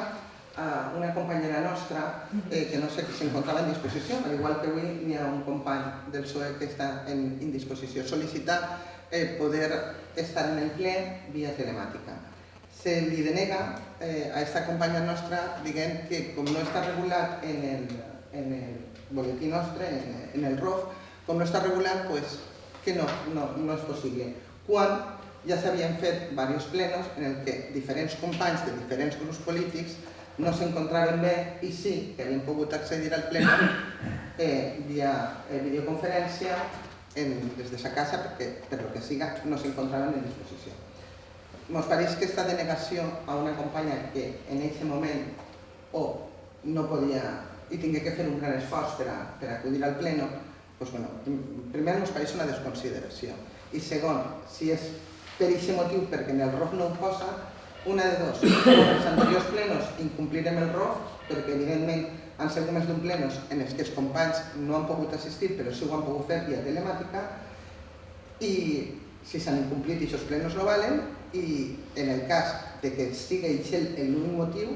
a una companyera nostra que no sé, que s'encontrava en disposició, al igual que avui n'hi ha un company del PSOE que està en indisposició, sol·licitar poder estar en el ple via telemàtica. Se li denega a aquesta companya nostra dient que com no està regulat en el boletí nostre, en el ROF, com no està regulat, que no és possible. Quan ja s'havien fet diversos plenos en el que diferents companys de diferents grups polítics no s'encontraven bé i sí que havien pogut accedir al pleno via videoconferència des de sa casa perquè, per lo que siga, no s'encontraven en disposició. Ens pareix que aquesta denegació a una companya que en aquest moment o no podia i tingué que fer un gran esforç per acudir al pleno, primer ens pareix una desconsideració i segon, si és per aquest motiu perquè en el ROF no ho posa, una de dos, en els anteriors plenos incomplirem el ROF perquè evidentment han sigut més d'un plenos en els que els companys no han pogut assistir però sí ho han pogut fer via telemàtica i si s'han incomplit aquests plenos no valen i en el cas de que sigui l'únic motiu,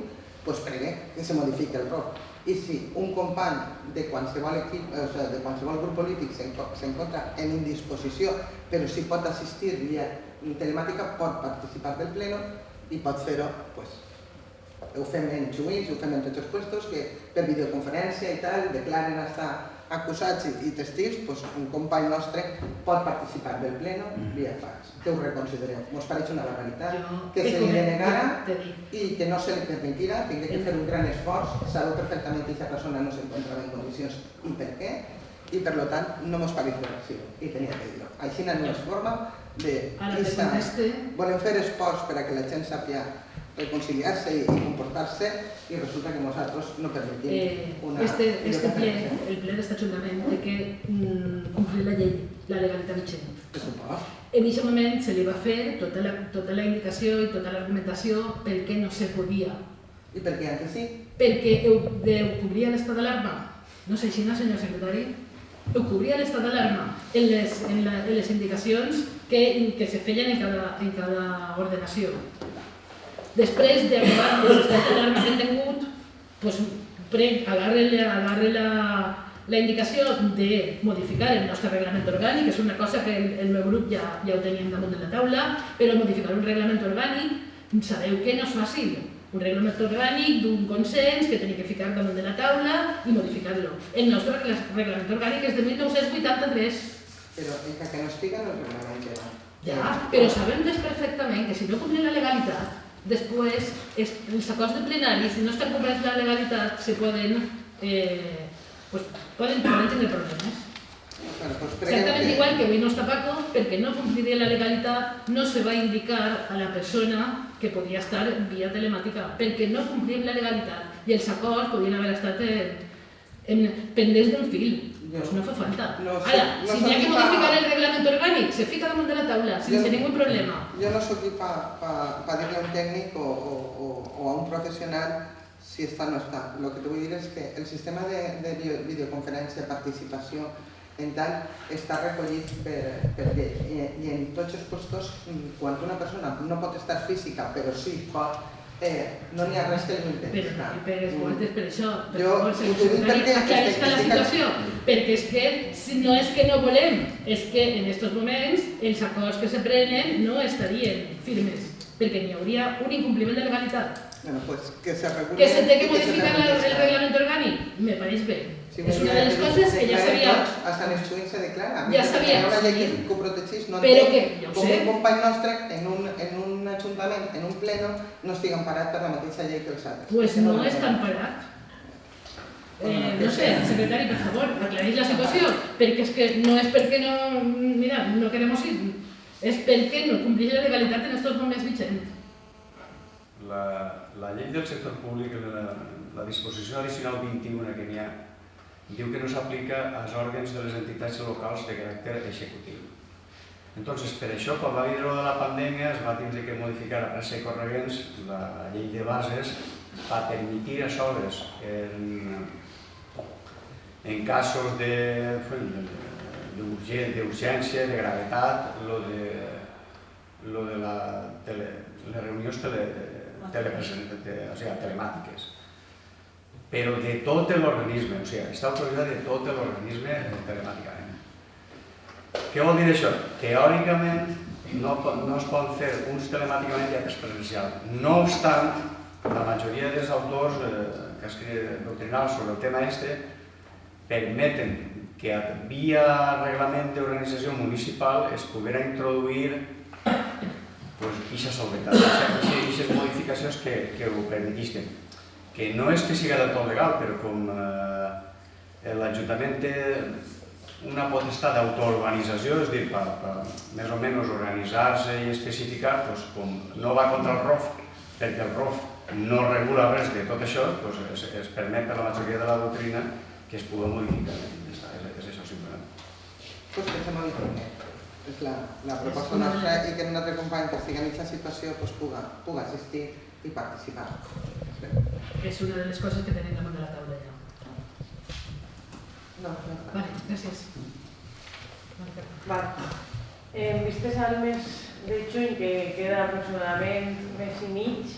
doncs pregué que se modifiqui el ROF. I si un company de qualsevol equip, o sigui, de qualsevol grup polític s'encontra en indisposició, però si pot assistir via telemàtica, pot participar del pleno i pot fer-ho, doncs, ho fem en juïs, ho fem en tots els puestos, que per videoconferència i tal, declaren estar acusats i testigs, doncs un company nostre pot participar del pleno via fax. Que ho reconsidereu. Ens pareix una barbaritat que se li denegara i que no se li permetirà, tindrà que fer un gran esforç, sabeu perfectament que aquesta persona no s'encontrava en condicions i per què, i per tant no ens pareix correcció i tenia que dir-ho. Així no és forma de... Volem fer esforç per a que la gent sàpia reconciliar-se i comportar-se i resulta que nosaltres no permetim una... El ple d'este Ajuntament té que complir la llei, la legalitat vigent. En aquest moment se li va fer tota la indicació i tota l'argumentació per què no se podia. I per què antes sí? Perquè ho cobria l'estat d'alarma. No sé si no, senyor secretari? Ho cobria l'estat d'alarma en les indicacions que se feien en cada ordenació. Després d'aprovar l'estat d'alarma que hem tingut, agarre la indicació de modificar el nostre reglament orgànic, que és una cosa que el meu grup ja ho teníem damunt de la taula, però modificar un reglament orgànic, sabeu que no és fàcil. Un reglament orgànic d'un consens que tenim que ficar damunt de la taula i modificar-lo. El nostre reglament orgànic és de 1983. Però encara que no estigui en el reglament. Ja, però sabem perfectament que si no complim la legalitat, després els acords de plenari, si no estan complint la legalitat, se poden tenir problemes. Exactament igual que avui no està Paco, perquè no compliria la legalitat, no se va indicar a la persona que podia estar via telemàtica, perquè no complim la legalitat i els acords podien haver estat pendents d'un fil. Doncs no fa falta. Ara, si n'hi ha que modificar el reglament orgànic, se fica damunt de la taula, sense ningú problema. Jo no soc aquí per dir-li a un tècnic o a un professional si està o no està. El que vull dir és que el sistema de videoconferència, participació, en tal, està recollit per llei. I en tots els puestos, quan una persona no pot estar física, però sí pot, no n'hi ha res que l'impedeixi. Però és per això, per favor, aclarisca la situació, perquè és que no és que no volem, és que en aquests moments els acords que se prenen no estarien firmes, perquè n'hi hauria un incompliment de legalitat. Que se té que modificar el reglament orgànic, me pareix bé. És una de les coses que ja sabia. Hasta en el juïn se declara. Ja sabia. Hi ha una llei que ho protegeix, no entenc com un company nostre en un ajuntament, en un pleno, no estigui emparat per la mateixa llei que els altres. Pues no està emparat. No sé, secretari, per favor, aclareix la situació, perquè és que no és perquè no queremos ir, és perquè no compleix la legalitat en aquests moments vigents. La llei del sector públic, la disposició addicional 21 que n'hi ha, diu que no s'aplica als òrgans de les entitats locals de caràcter executiu. Entonces, per això, quan va vindre de la pandèmia, es va tindre que modificar a pressa i corregents la llei de bases per permetir a soles en casos d'urgència, de gravetat, lo de les reunions telemàtiques. Però de tot l'organisme, o sigui, està autoritzat de tot l'organisme telemàticament. Què vol dir això? Teòricament no es poden fer uns telemàticament i altres presencials. No obstant, la majoria dels autors que escriuen doctrinals sobre el tema permeten que via reglament d'organització municipal es poguera introduir aquestes salvetats, aquestes modificacions que ho permetisquen. Que no és que sigui del tot legal, però com l'Ajuntament té una potestat d'autoorganització, és a dir, per més o menys organitzar-se i especificar, com no va contra el ROF, perquè el ROF no regula res de tot això, es permet per la majoria de la doctrina que es pugui modificar. És això simplement. doncs que se modifiqui. És la proposta nostra i que un altre company que estigui en aquesta situació pugui assistir i participar. És una de les coses que tenim damunt de la taula ja. Vale, gràcies. Vistes al mes de juny, que queda aproximadament mes i mig,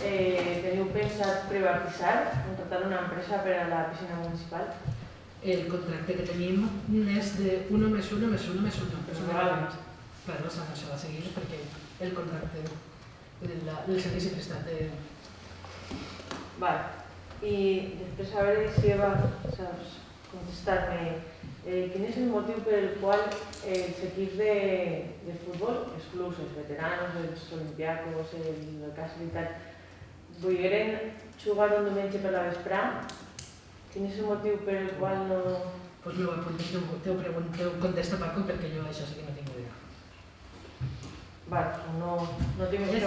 teniu pensat privatitzar, contractar una empresa per a la piscina municipal? El contracte que tenim és de 1 més 1 més 1 més 1. Claro, això va seguir perquè el contracte del servici prestat. I després a veure si saps contestar-me quin és el motiu pel qual els equips de futbol, els clubs, els veteranos, els olimpiacos, el Càcer i tal, volgueren jugar un diumenge per la vesprà. Quin és el motiu pel qual no... Doncs t'ho contesta Paco perquè jo això sí que no tinc idea. No tinc... És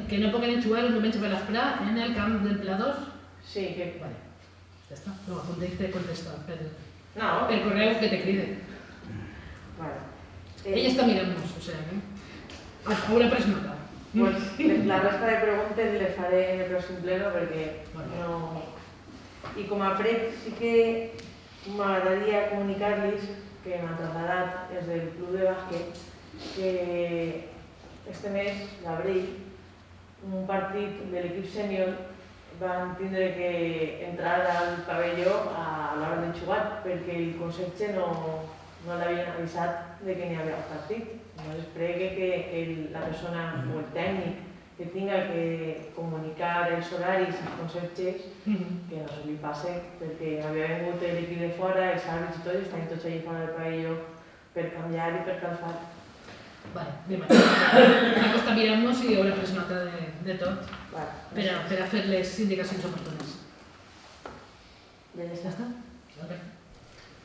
que no poden jugar un diumenge per la vesprà en el camp del Pla 2? Sí, que... Vale, ja està. No, apunta i te contesta per correu que te cride. Ella està mirant-nos, o sigui, haurà pres nota. La resta de preguntes les faré en el pròxim pleno perquè no... I com a prec sí que m'agradaria comunicar-los que m'han traslladat des del club de bàsquet que este mes, d'abril, un partit de l'equip sènior van tindre que entrar al pavelló a l'hora de jugar perquè el conserge no l'havien avisat de que n'hi havia un partit. Llavors pregue que la persona o el tècnic que tinga que comunicar els horaris als conserges que no se li passe perquè havia vingut l'equip de fora, els àrbits i tot, i estaven tots allà fora del pavelló per canviar i per calfar. Vale, bé, Paco està mirant-nos i haurà pres nota de tot per a fer les indicacions oportunes. Ja està?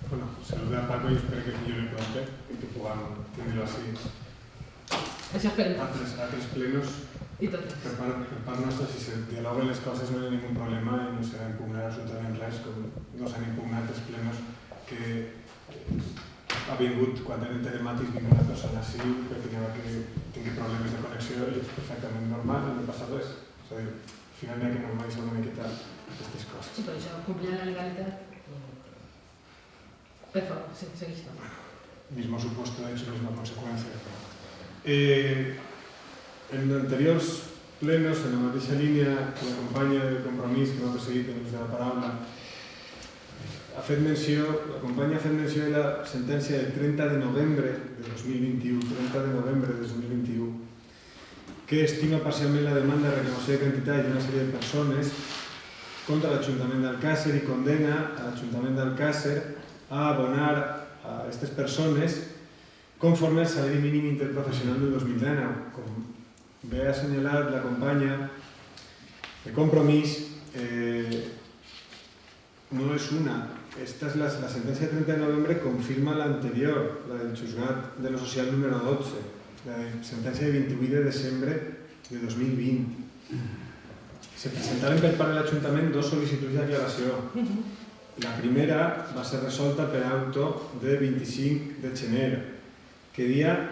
Bueno, saludar a Paco y espero que millore pronto y que podamos tenerlo así. Això esperem. A tres plenos. I tot. Per part nostra, si se dialoguen les coses no hi ha ningú problema i no s'ha d'impugnar absolutament res, com no s'han impugnat els plenos que ha vingut, quan eren telemàtics, vingut una persona així perquè tingui problemes de connexió i és perfectament normal, no passa res. És a dir, al final n'hi ha que normalitzar una miqueta aquestes coses. Sí, però això complir la legalitat. Per favor, sí, segueix. Mismo supuesto hecho, misma consecuencia. En anteriors plenos, en la mateixa línia que la companya de Compromís que m'ha precedit en l'ús de la paraula, la companya ha fet menció de la sentència del 30 de novembre de 2021, que estima parcialment la demanda de reclamació de quantitat d'una sèrie de persones contra l'Ajuntament d'Alcàsser i condena a l'Ajuntament d'Alcàsser a abonar a aquestes persones conforme al salari mínim interprofessional del 2019. Com bé ha assenyalat la companya de Compromís, no és una. Esta es la sentencia de 30 de noviembre confirma la anterior, la del juzgat de lo social número 12, la sentencia de 28 de desembre de 2020. Se presentaven per part de l'Ajuntament dos sol·licituds d'aclaració. La primera va ser resolta per auto de 25 de gener, que dia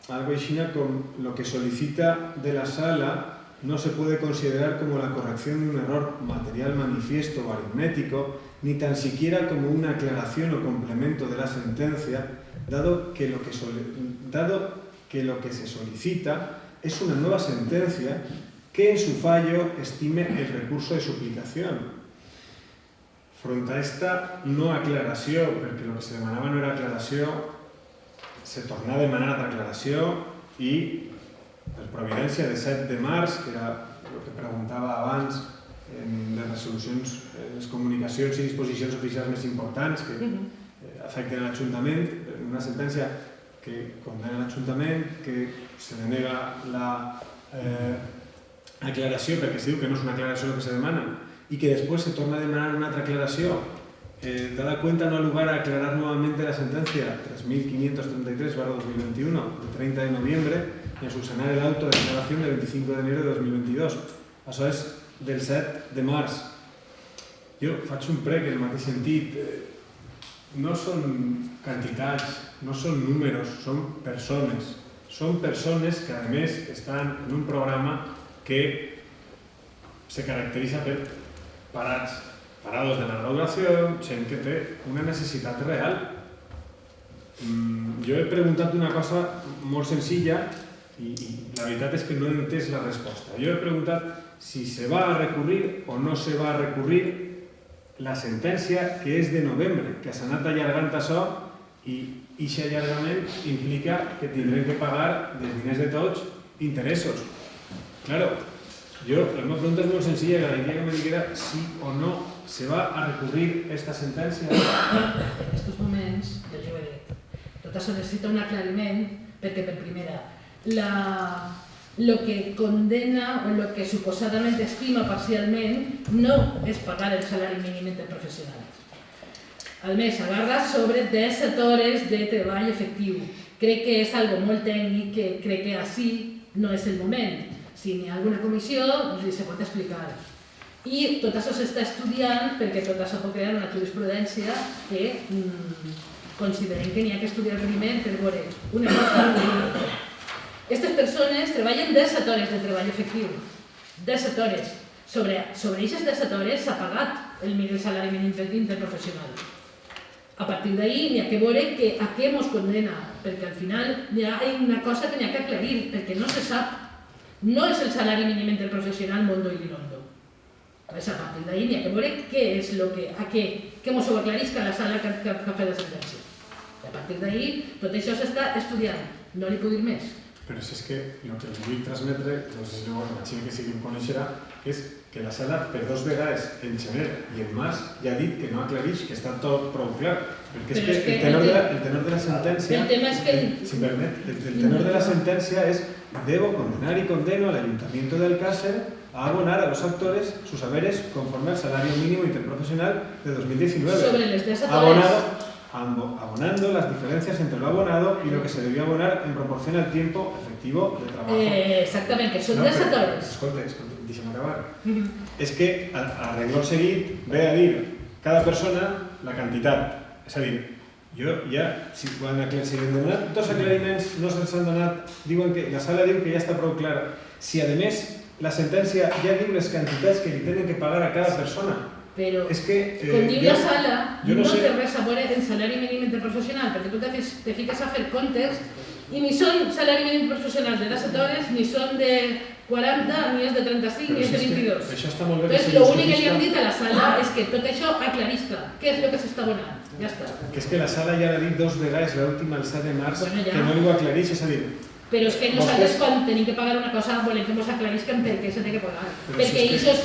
algo així com lo que solicita de la sala no se puede considerar como la corrección de un error material manifiesto o aritmético, ni tan siquiera como una aclaración o complemento de la sentencia, dado que lo que se solicita es una nueva sentencia que en su fallo estime el recurso de suplicación. Front a esta no aclaració, perquè el que se demanava no era aclaració, se torna a demanar altra aclaració i per providència de 7 de març, que era el que preguntava abans, en les resolucions, les comunicacions i disposicions oficials més importants que afecten l'Ajuntament, una sentència que condena l'Ajuntament, que se denega l'aclaració perquè se diu que no és una aclaració el que se demana i que després se torna a demanar una altra aclaració. Dada cuenta no ha lugar a aclarar nuevamente la sentencia 3533/2021 de 30 de noviembre y a subsanar el auto de declaración del 25 de enero de 2022. Això és del 7 de març. Jo faig un prec en el mateix sentit. No són quantitats, no són números, són persones. Són persones que, a més, estan en un programa que se caracteritza per parados de larga duració, gent que té una necessitat real. Jo he preguntat una cosa molt senzilla i la veritat és que no he entès la resposta. Jo he preguntat si se va a recurrir o no se va a recurrir la sentència que és de novembre, que s'ha anat allargant això i aquest allargament implica que tindrem que pagar dels diners de tots interessos. Claro, la meva pregunta és molt senzilla, agradaria que me diguera si o no se va a recurrir esta sentència. En aquests moments, ja ho he dit, tot això necessita un aclariment perquè, per primera, lo que condena o lo que suposadament estima parcialment no és pagar el salari mínim interprofessional. Al mes agarra sobre 17 hores de treball efectiu. Crec que és algo molt tècnic que crec que així no és el moment. Si n'hi ha alguna comissió, se pot explicar. I tot això s'està estudiant perquè tot això pot crear una jurisprudència que considerem que n'hi ha que estudiar primer per veure una cosa o una altra. Aquestes persones treballen 17 hores de treball efectiu. 17 hores. Sobre aquestes 17 hores s'ha pagat el salari mínim interprofessional. A partir d'ahí n'hi ha que veure a què ens condena, perquè al final hi ha una cosa que n'hi ha que aclarir, perquè no se sap. No és el salari mínim interprofessional Mondo i Lirondo. A partir d'ahí n'hi ha que veure què és el que ens ho aclarisca la sala que ha fet la sentència. A partir d'ahí tot això s'està estudiant, no li puc dir més. Però si és que el que li vull transmetre, no sé si m'imagino que sí que em coneixerà, és que la sala per 2 vegades, en gener i en març, ja ha dit que no aclareix, que està tot prou clar. Perquè és que el tenor de la sentència, si em permet, el tenor de la sentència és debo condenar y condeno al Ayuntamiento de Alcácer a abonar a los actores sus haberes conforme al salario mínimo interprofesional de 2019. Sobre les 10 hores. Abonando las diferencias entre lo abonado y lo que se debió abonar en proporción al tiempo efectivo de trabajo. Exactament, que són 10 hores. Escolta, deixa'm acabar. És que a renglón seguit ve a dir cada persona la quantitat. És a dir, jo ja, si hem donat 2 aclariments, no se'ls han donat, diuen que la sala diu que ja està prou clara. Si a més la sentència ja diu les quantitats que li tenen que pagar a cada persona, però, és que, com diu la sala, no té res a veure en salari mínim interprofessional, perquè tu te fiques a fer comptes i ni són salari mínim interprofessional de 17 hores, ni són de 40, ni és de 35, ni és de 22. Això està molt bé. Entonces, l'únic que li hem dit a la sala és que tot això aclarisca què és el que s'està abonant. Ja està. Que és que la sala ja l'ha dit 2 vegades l'última el 7 de març, que no li ho aclareix, és a dir... Però és que nosaltres quan tenim que pagar una cosa volem que ens aclarisquen per què s'ha de pagar. Perquè aquestes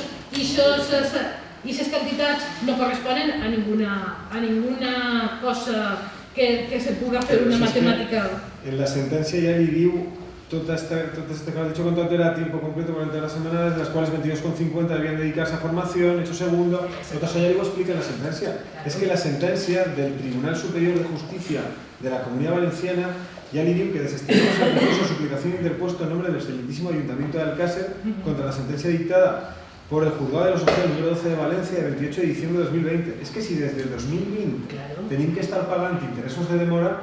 quantitats no corresponen a ninguna cosa que se puga fer una matemàtica. En la sentència ja li diu tot este que ha dicho contrato era a tiempo completo 40 horas semanales, de las cuales 22,50 debían dedicarse a formación, hecho segundo, tot això ja li ho explica la sentència. És que la sentència del Tribunal Superior de Justicia de la Comunidad Valenciana ya le digo que desestimamos el recurso su aplicación interpuesto en nombre del excelentísimo Ayuntamiento de Alcácer contra la sentencia dictada por el Juzgado de lo Social número 12 de Valencia de 28 de diciembre de 2020. Es que si desde el 2020 tenim que estar pagant interessos de demora,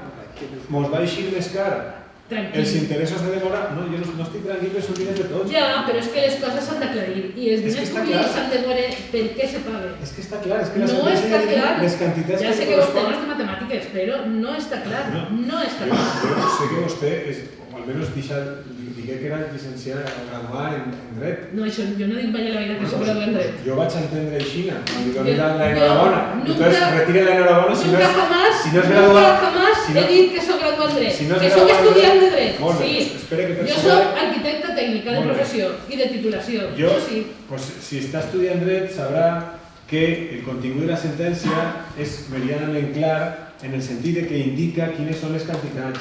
mos va eixir més car els interessos de demora. No, jo no estic tranquil, que són diners de tots. Ja, però és que les coses s'han d'aclarir i els diners públics s'han de veure per què se paguen. És que està clar, és que la no està clar. Les quantitats ja sé que vostè no és de matemàtiques, però no està clar. No està clar. Jo sé que vostè, o almenys digué que era llicenciada a graduar en dret. No, això, jo no dic mai a la vida que soc graduar en dret. Jo vaig entendre aixina, i doni l'enhorabona. Entonces, retire l'enhorabona si no és graduat. Jamás he dit que soc graduat en dret, que soc estudiant de dret. Sí, jo soc arquitecta tècnica de professió i de titulació. Jo, si està estudiant dret, sabrà que el contingut de la sentència és meridianament clar en el sentit que indica quines són les quantitats.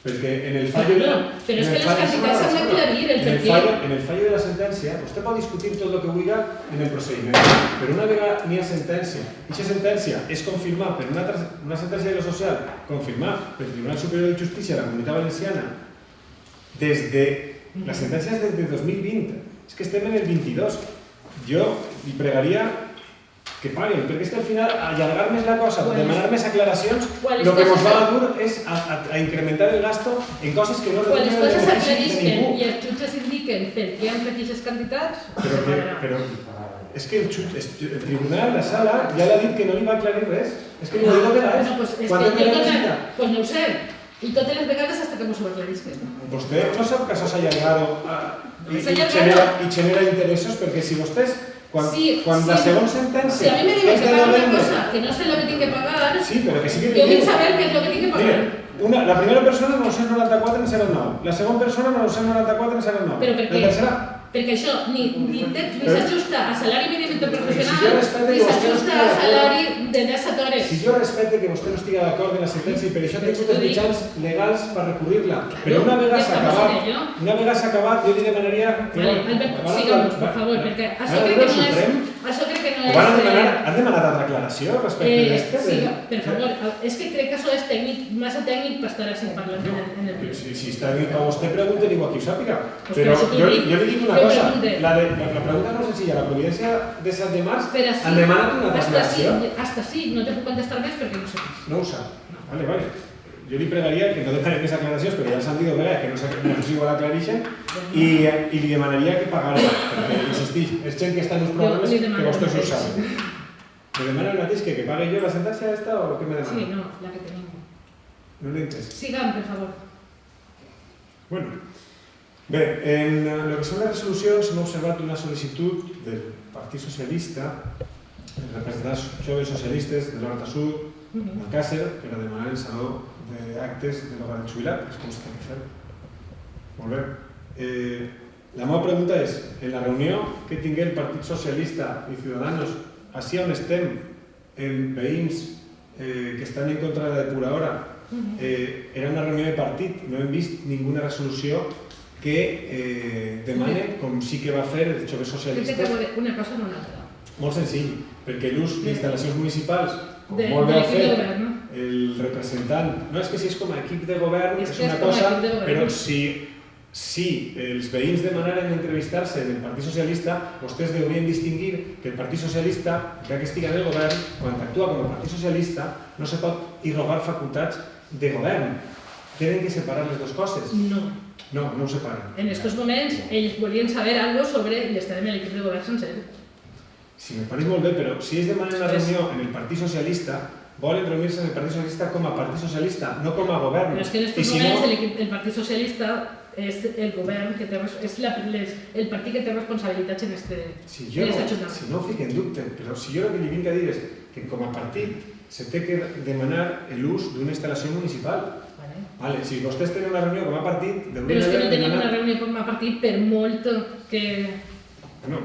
Perquè en el fallo de però és que les quantitats s'han d'aclarir, el per què. En el fallo de la sentència, vostè pot discutir tot el que vulgui en el procediment, però una vegada n'hi ha sentència, i aquesta sentència és confirmada per una sentència de lo social, confirmada pel Tribunal Superior de Justícia de la Comunitat Valenciana, la sentència és des de 2020, és que estem en el 22. Jo li pregaria que paguen, perquè és que al final allargar més la cosa, demanar més aclaracions, Quan les lo que coses nos va a dur és a incrementar el gasto en coses que no Quan les retornen el coses benefici de s'aclarisquen ningú. i els jutges indiquen per què han fet aquestes quantitats, Però és que el tribunal, la sala, ja l'ha dit que no li va aclarir res. És que li digo que la és. No, pues és Quan que hem jo de no necessitar? pues no ho sé. I totes les vegades hasta que m'ho aclarisquen. Vostè no sap que això s'ha allargado i genera interessos, perquè si vostès, quan la segona sentència Si a mi me diuen és que de paga una novembre... cosa que no sé lo que tinc que pagar, Sí, però que sí que... jo vull saber què és lo que tinc que pagar. Mira, la primera persona 994 en 09, la segona persona 994 en 09, Però per què? la tercera... Perquè això ni s'ajusta a salari mínim interprofessional, Si jo respecte ni que vostè no s'ajusta estigui a salari d'acord- de 10 hores. Si jo respecte que vostè no estigui d'acord en la sentència i per això té tots els mitjans legals per recurrir-la, però una vegada s'ha acabat, jo li demanaria que... Vale, Albert, sigamos, por favor, perquè això crec que no és... Això crec que no és... Han demanat altra aclaració respecte d'este? Sí, per favor, és que crec que això és tècnic, massa tècnic per estar així parlant en el dia. Si està tècnic per vostè, pregunte-li a qui ho sàpiga. Pues Però per això jo t'ho dic. li dic una Jo cosa, pregunte. la pregunta no és senzilla, la Providència de 7 de març Però sí, han demanat una declaració? hasta sí, no te puc contestar més perquè no sé. No ho sap. Vale. Jo li pregaria que no demanen més aclaracions, perquè ja els han dit vegades que no sé si ho aclareixen, i li demanaria que pagara, perquè, insistix, és gent que està en uns problemes que vostès ho saben. Me demana el mateix que pague jo la sentència esta o què me demana? Sí, no, la que tenim. No l'he entès. Sigam, per favor. Bueno, bé, en el que són les resolucions hem observat una sol·licitud del Partit Socialista, els representants joves socialistes de l'Horta Sud, d'Alcàsser, per a demanar el saló d'actes de l'Hogar del Jubilat, que és com s'ha de fer. Molt bé. La meva pregunta és, en la reunió que tingué el Partit Socialista i Ciudadanos, així on estem, en veïns que estan en contra de la depuradora, era una reunió de partit, no hem vist ninguna resolució que demane, com sí que va fer els joves socialistes. Crec que una cosa no una altra. Molt senzill, perquè l'ús d'instal·lacions municipals, com De molt bé ha l'equip de fet govern, no? el representant, no és que si és com a equip de govern És és que una és com a cosa, equip de govern. però si els veïns demanaren entrevistar-se en el Partit Socialista, vostès deurien distingir que el Partit Socialista, encara que estigui en el govern, quan actua com a Partit Socialista, no se pot irrogar facultats de govern. Tenen que separar les dues coses. No ho separen. En aquests moments, ells volien saber algo sobre i estar en l'equip de govern sencer. Si me pareix molt bé, però si ells demanen una reunió en el Partit Socialista, volen reunir-se en el Partit Socialista com a Partit Socialista, no com a govern. Però és que en aquests moments el Partit Socialista és el govern, és el partit que té responsabilitats en aquest ajuntament. Si no ho fico en dubte, però si jo el que li vinc a dir és que com a partit se té que demanar l'ús d'una instal·lació municipal. Vale, si vostès tenen una reunió com a partit... Però és que no tenim una reunió com a partit per molt que... No,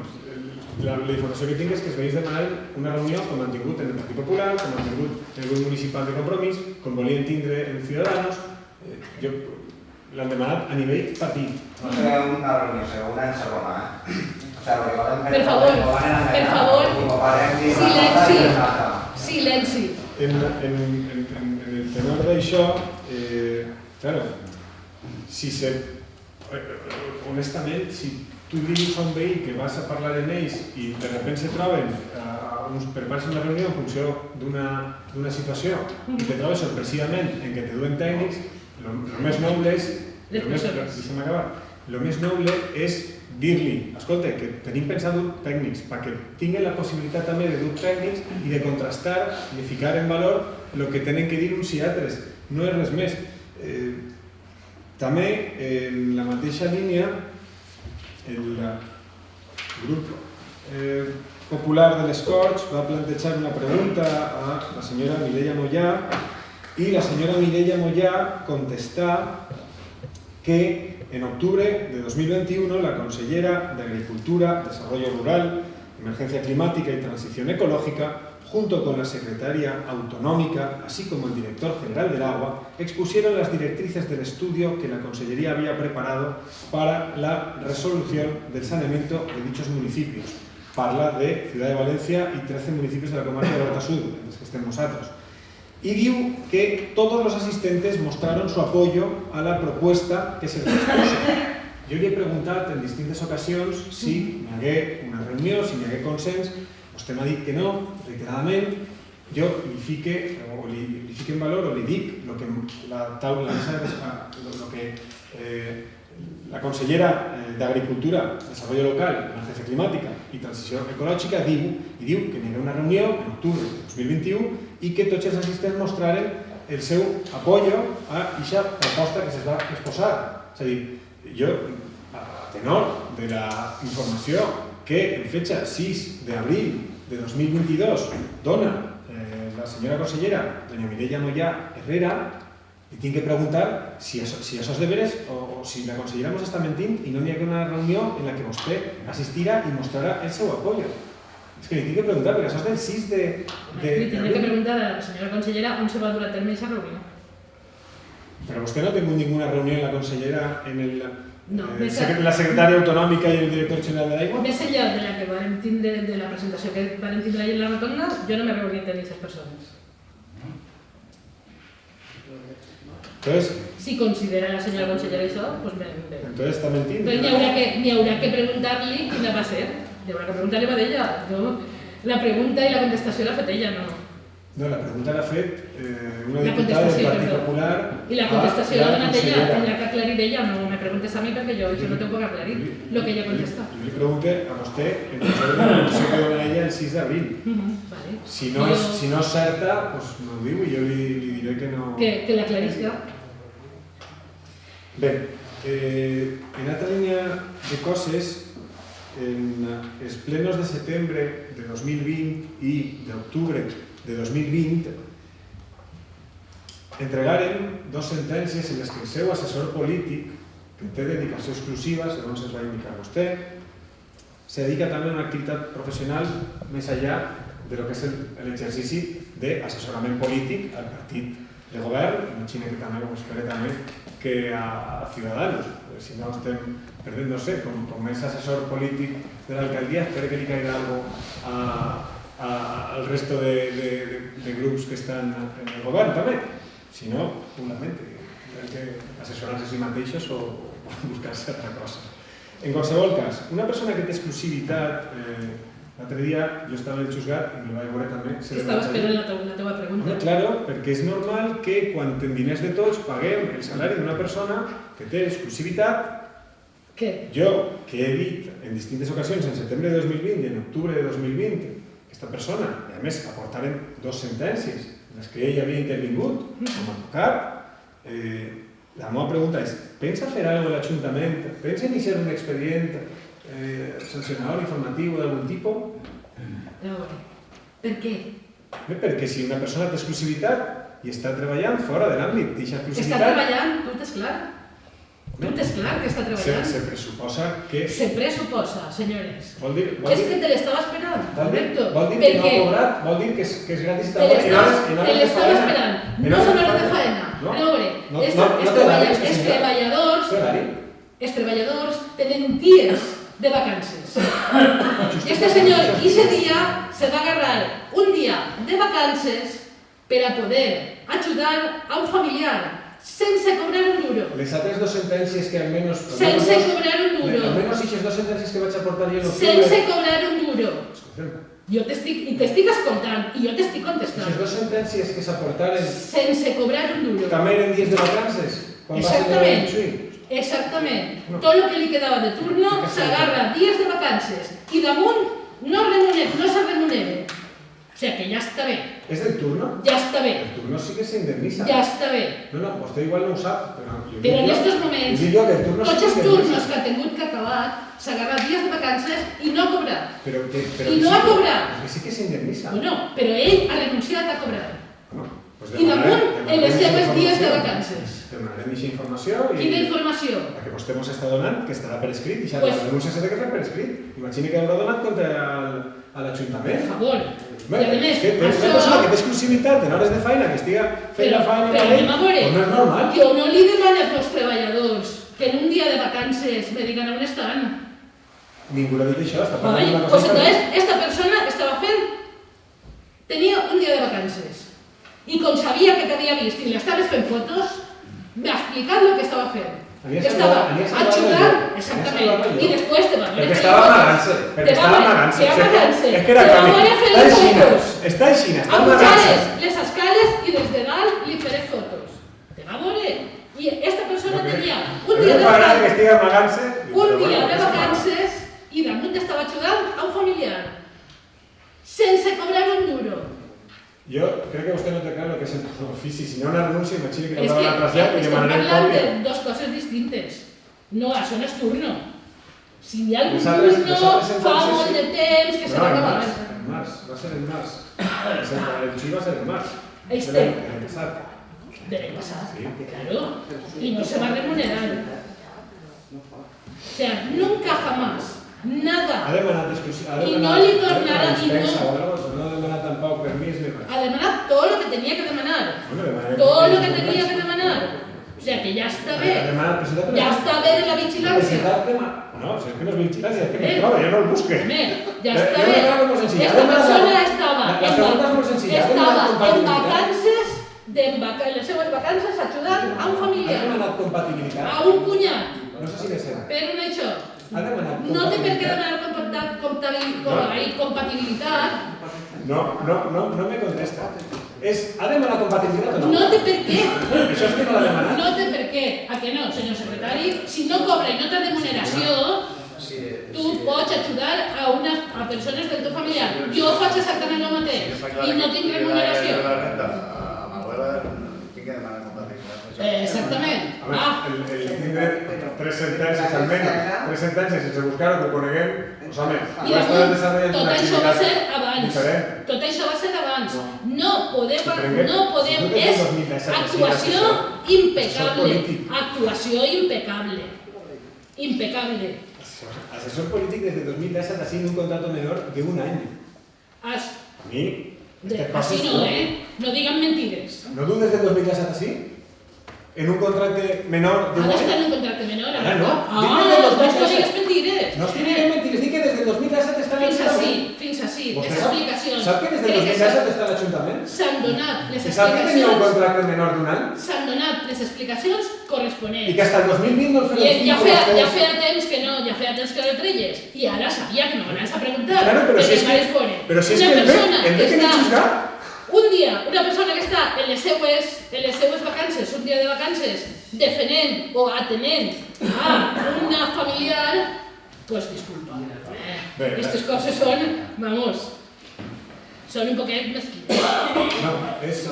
la informació que tinc és que es veïns demanar una reunió com han tingut en el Partit Popular, com han tingut en el grup municipal de Compromís, com volien tindre en Ciudadanos, l'han demanat a nivell partit. No serà una reunió, serà una en segona, O sea, lo que van a hacer... Per favor, silenci. En el tenor d'això, claro, honestament, si tu dius a un veí que vas a parlar amb ells i de sobte se troben prepares una reunió en funció d'una situació i te trobes sorpresivament en què te duen tècnics, el més noble és el més noble és dir-li, escolta, que tenim pensat dur tècnics perquè tinguin la possibilitat també de dur tècnics i de contrastar i de ficar en valor el que tenen que dir uns i altres, no és res més. També, en la mateixa línia, el grup popular de les Corts va plantejar una pregunta a la senyora Mireia Mollà i la senyora Mireia Mollà contestà que en octubre de 2021 la consellera de Agricultura, Desarrollo Rural, Emergencia Climática y Transición Ecológica, junto con la secretaria autonómica, así como el director general del agua, expusieron las directrices del estudio que la Consellería había preparado para la resolución del saneamiento de dichos municipios. Parla de Ciudad de Valencia y 13 municipios de la comarca de Horta Sud, en los que estem nosaltres. Y diu que todos los asistentes mostraron su apoyo a la propuesta que se les expuso. Jo li he preguntat en distintes ocasions si hi hagué una reunió, si hi hagué consens. vostè m'ha dit que no, reiteradament, jo li fique en valor o li dic el que la consellera d'Agricultura, Desarrollo Local, la Jefe Climàtica i Transició Ecològica diu que hi haurà una reunió en octubre de 2021 i que tots els assistents mostraren el seu apoyo a aquesta proposta que es va exposar. És a dir, jo, a tenor de la informació que en fetge 6 d'abril de 2022 dona la senyora consellera, doña Mireia Moyà Herrera, li tinc que preguntar si això és de veres o si la consellera ens està mentint i no hi ha una reunió en la que vostè assistirà i mostrarà el seu apoyo. És que li tinc que preguntar, perquè això és del 6 de... Li tinc que preguntar a la senyora consellera on se va dur a terme aquesta reunió. Però vostè no ha tingut ninguna reunió en la consellera, en la secretària autonòmica i el director general de l'aigua? Més enllà de la que vam tindre, de la presentació que vam tindre ahir en la rotonda, jo no m'he reunit amb aquestes persones. Entonces, si considera la senyora consellera això, doncs bé. Entonces està mentint. Doncs n'hi haurà que preguntar-li quina va ser. Hi haurà que preguntar-li a ella. La pregunta i la contestació l'ha fet ella, no? No, la pregunta l'ha fet una diputada del Partit Popular. I la contestació l'ha donat ella, tindrà que aclarir ella, no me preguntes a mi perquè jo no t'ho puc aclarir, el que ella contesta. Jo li pregunto a vostè en funció de la informació que dona ella el 6 d'abril. Si no és certa, doncs m'ho diu i jo li diré que no... Que l'aclarisca. Bé, en altra línia de coses, en els plenos de setembre de 2020 i d'octubre de 2020 entregaren 2 sentències en les que el seu assessor polític, que té dedicació exclusiva, segons es va indicar vostè, se dedica també a una activitat professional més enllà de lo que és l'exercici d'assessorament polític al partit de govern, imagina que també ho espera també que a Ciudadanos, si no estem perdent, no sé, com és assessor polític de l'alcaldia, espero que li caigui alguna al resto de grups que estan en el govern també. Si no, ho lamento, tindran que assessorar-se a si mateixos o buscar-se altra cosa. En qualsevol cas, una persona que té exclusivitat, l'altre dia jo estava al juzgat i me'l vaig veure també... Estava esperant la teva pregunta. Claro, perquè és normal que quan en diners de tots paguem el salari d'una persona que té exclusivitat. Què? Jo, que he dit en distintes ocasions, en setembre de 2020 i en octubre de 2020, aquesta persona, i a més aportaren 2 sentències en les que ell havia intervingut com a advocat, la meva pregunta és, pensa fer alguna cosa a l'Ajuntament? Pensa iniciar un expedient sancionador informatiu d'algun tipus? Per què? Perquè si una persona té exclusivitat i està treballant fora de l'àmbit d'aquesta exclusivitat... Està treballant, tu t'és clar. Tu t'és clar que està treballant. Se pressuposa que... Se pressuposa, senyores. Vol dir... És que te l'estava esperant, Roberto. Vol dir que no ha cobrat, vol dir que és gratis te l'estava esperant. No són hores de faena. Els treballadors tenen dies de vacances. Este senyor, ese dia, se va agarrar un dia de vacances per a poder ajudar a un familiar sense cobrar un duro. Les altres 2 sentències que almenys... Sense cobrar un duro. Almenys aquestes 2 sentències que vaig aportar jo en octubre... Sense cobrar un duro. Jo t'estic escoltant i jo t'estic contestant. Les 2 sentències que s'aportaren... Sense cobrar un duro. També eren dies de vacances? Exactament. Tot el que li quedava de turno s'agarra dies de vacances i damunt no se remunera. O sigui que ja està bé. És del turno? Ja està bé. El turno sí que s'indemnitza. Ja està bé. No, vostè igual no ho sap, però... Però en aquests moments, tots els turnos que ha tingut que acabar, s'agarra dies de vacances i no ha cobrat. I no ha cobrat. Perquè sí que s'indemnitza. No, però ell ha renunciat a cobrar. I damunt en les seves dies de vacances. Demanarem aquesta informació. Quina informació? La que vostè ens està donant, que estarà per escrit, i la denúncia s'ha de fer per escrit. Imagini que haurà donat contra l'Ajuntament. Per favor. I a més, una persona que té exclusivitat en hores de feina, que estiga fent la feina però anem a veure, no és normal. Jo no li demano als treballadors que en un dia de vacances me digan on estan. Ningú l'ha dit això, està parlant d'una cosa... Pues entonces, esta persona estava fent... Tenia un dia de vacances. I com sabia que t'havia vist i li estaves fent fotos, m'ha explicat el que estava fent. Estaba ayudant, exactament, i després te van perquè estava amagant-se, és que era còmic, està així, està amagant-se. les escales i des de dalt li faré fotos. Te va veure? I aquesta persona tenia un dia de vacances i damunt estava ajudant a un familiar, sense cobrar un duro. Jo crec que vostè no té clar el que és el ofici. Si hi ha una renúncia, imagina que És no la trasllat i estem demanarem parlant còpia. de dos coses distintes. No, això no és turno. Si hi ha algun Nosaltres turno, fa entonces, molt de temps que se va acabar. En març, va ser en març. El xull va ser en març. Este. De l'any passat. De l'any passat, claro. Y no se va a remunerar. O sea, nunca jamás. Nada. Ha demanat exclusiva. I no li tornarà i no. No ha demanat tampoc permís ni res. Ha demanat todo lo que tenía que demanar. Bueno, Todo lo que tenía que demanar. O sea, que ya está bé. Ya está bé de la vigilancia. No, si es que no es vigilancia, es que me trobo, yo no el busque. Ya está bé. Esta persona estaba en vacances, en les seues vacances ajudant a un familiar. Ha demanat compatibilitat. A un cunyat. No sé si de ser. Però no això. Ha demanat No té per què demanar compatibilitat. No me contesta. ¿Ha demanat compatibilitat o no? No té per què. Això és que no l'ha demanat. No té per què. A que no, senyor secretari? Si no cobra i no té remuneració, tu pots ajudar a persones del teu familiar. Jo faig exactament el mateix i no tinc remuneració. Exactament. El tindre 3 sentències almenys, 3 sentències sense buscar-ho, que ho coneguem, doncs home, tot això va ser abans. Tot això va ser abans. No podem, és actuació impecable. Actuació impecable. Impecable. Asesor polític desde 2017 así en un contrato menor de un año. A mí, así no, no digan mentires. ¿No tú desde 2017 así? ¿En un contrato menor de un año? Ahora está en un contrato menor. Ahora no. Pues no digas mentires. No estoy diciendo mentiras, di que desde 2017 está en l'Ajuntament. Fins així, les explicacions. Sap que des del 2017 està a l'Ajuntament? S'han donat les explicacions. Sap que tenia un contracte menor d'un any? S'han donat les explicacions corresponents. I que hasta el 2020 no el feien. Ja feia temps que no el treies. I ara sabia que no m'anaves a preguntar. Claro, però si és que hem de tenir juzgat. Un dia, una persona que està en les seues vacances, un dia de vacances, defendent o atenent a una familiar, pues disculpa. Aquestes coses són, vamos, són un poquet mesquines. No, és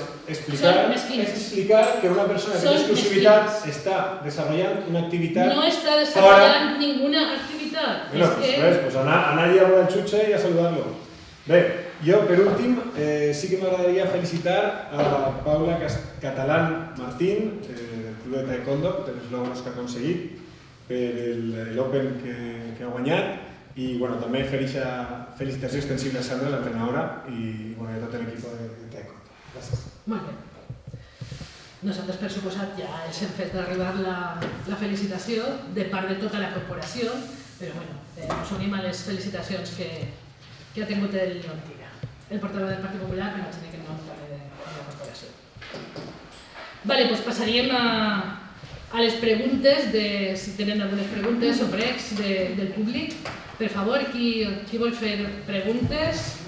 explicar que una persona que té exclusivitat està desarrollant una activitat. No està desarrollant ninguna activitat. Bueno, pues anar allí a veure el xutxe i a saludar-lo. Bé, jo, per últim, sí que m'agradaria felicitar a Paula Catalán Martín, del Club de Taekwondo, per els logros que ha aconseguit, per l'Open que ha guanyat, i també felicitació extensible a Sandra, l'entrenadora, i a tot l'equip de Taekwondo. Gràcies. Molt bé. Nosaltres, per suposat, ja els hem fet arribar la felicitació de part de tota la corporació, però ens unim a les felicitacions que ha tingut el portaveu del Partit Popular, que m'imagino que no també de la corporació. Doncs passaríem a les preguntes, si tenen algunes preguntes o pregs del públic. Per favor, qui vol fer preguntes?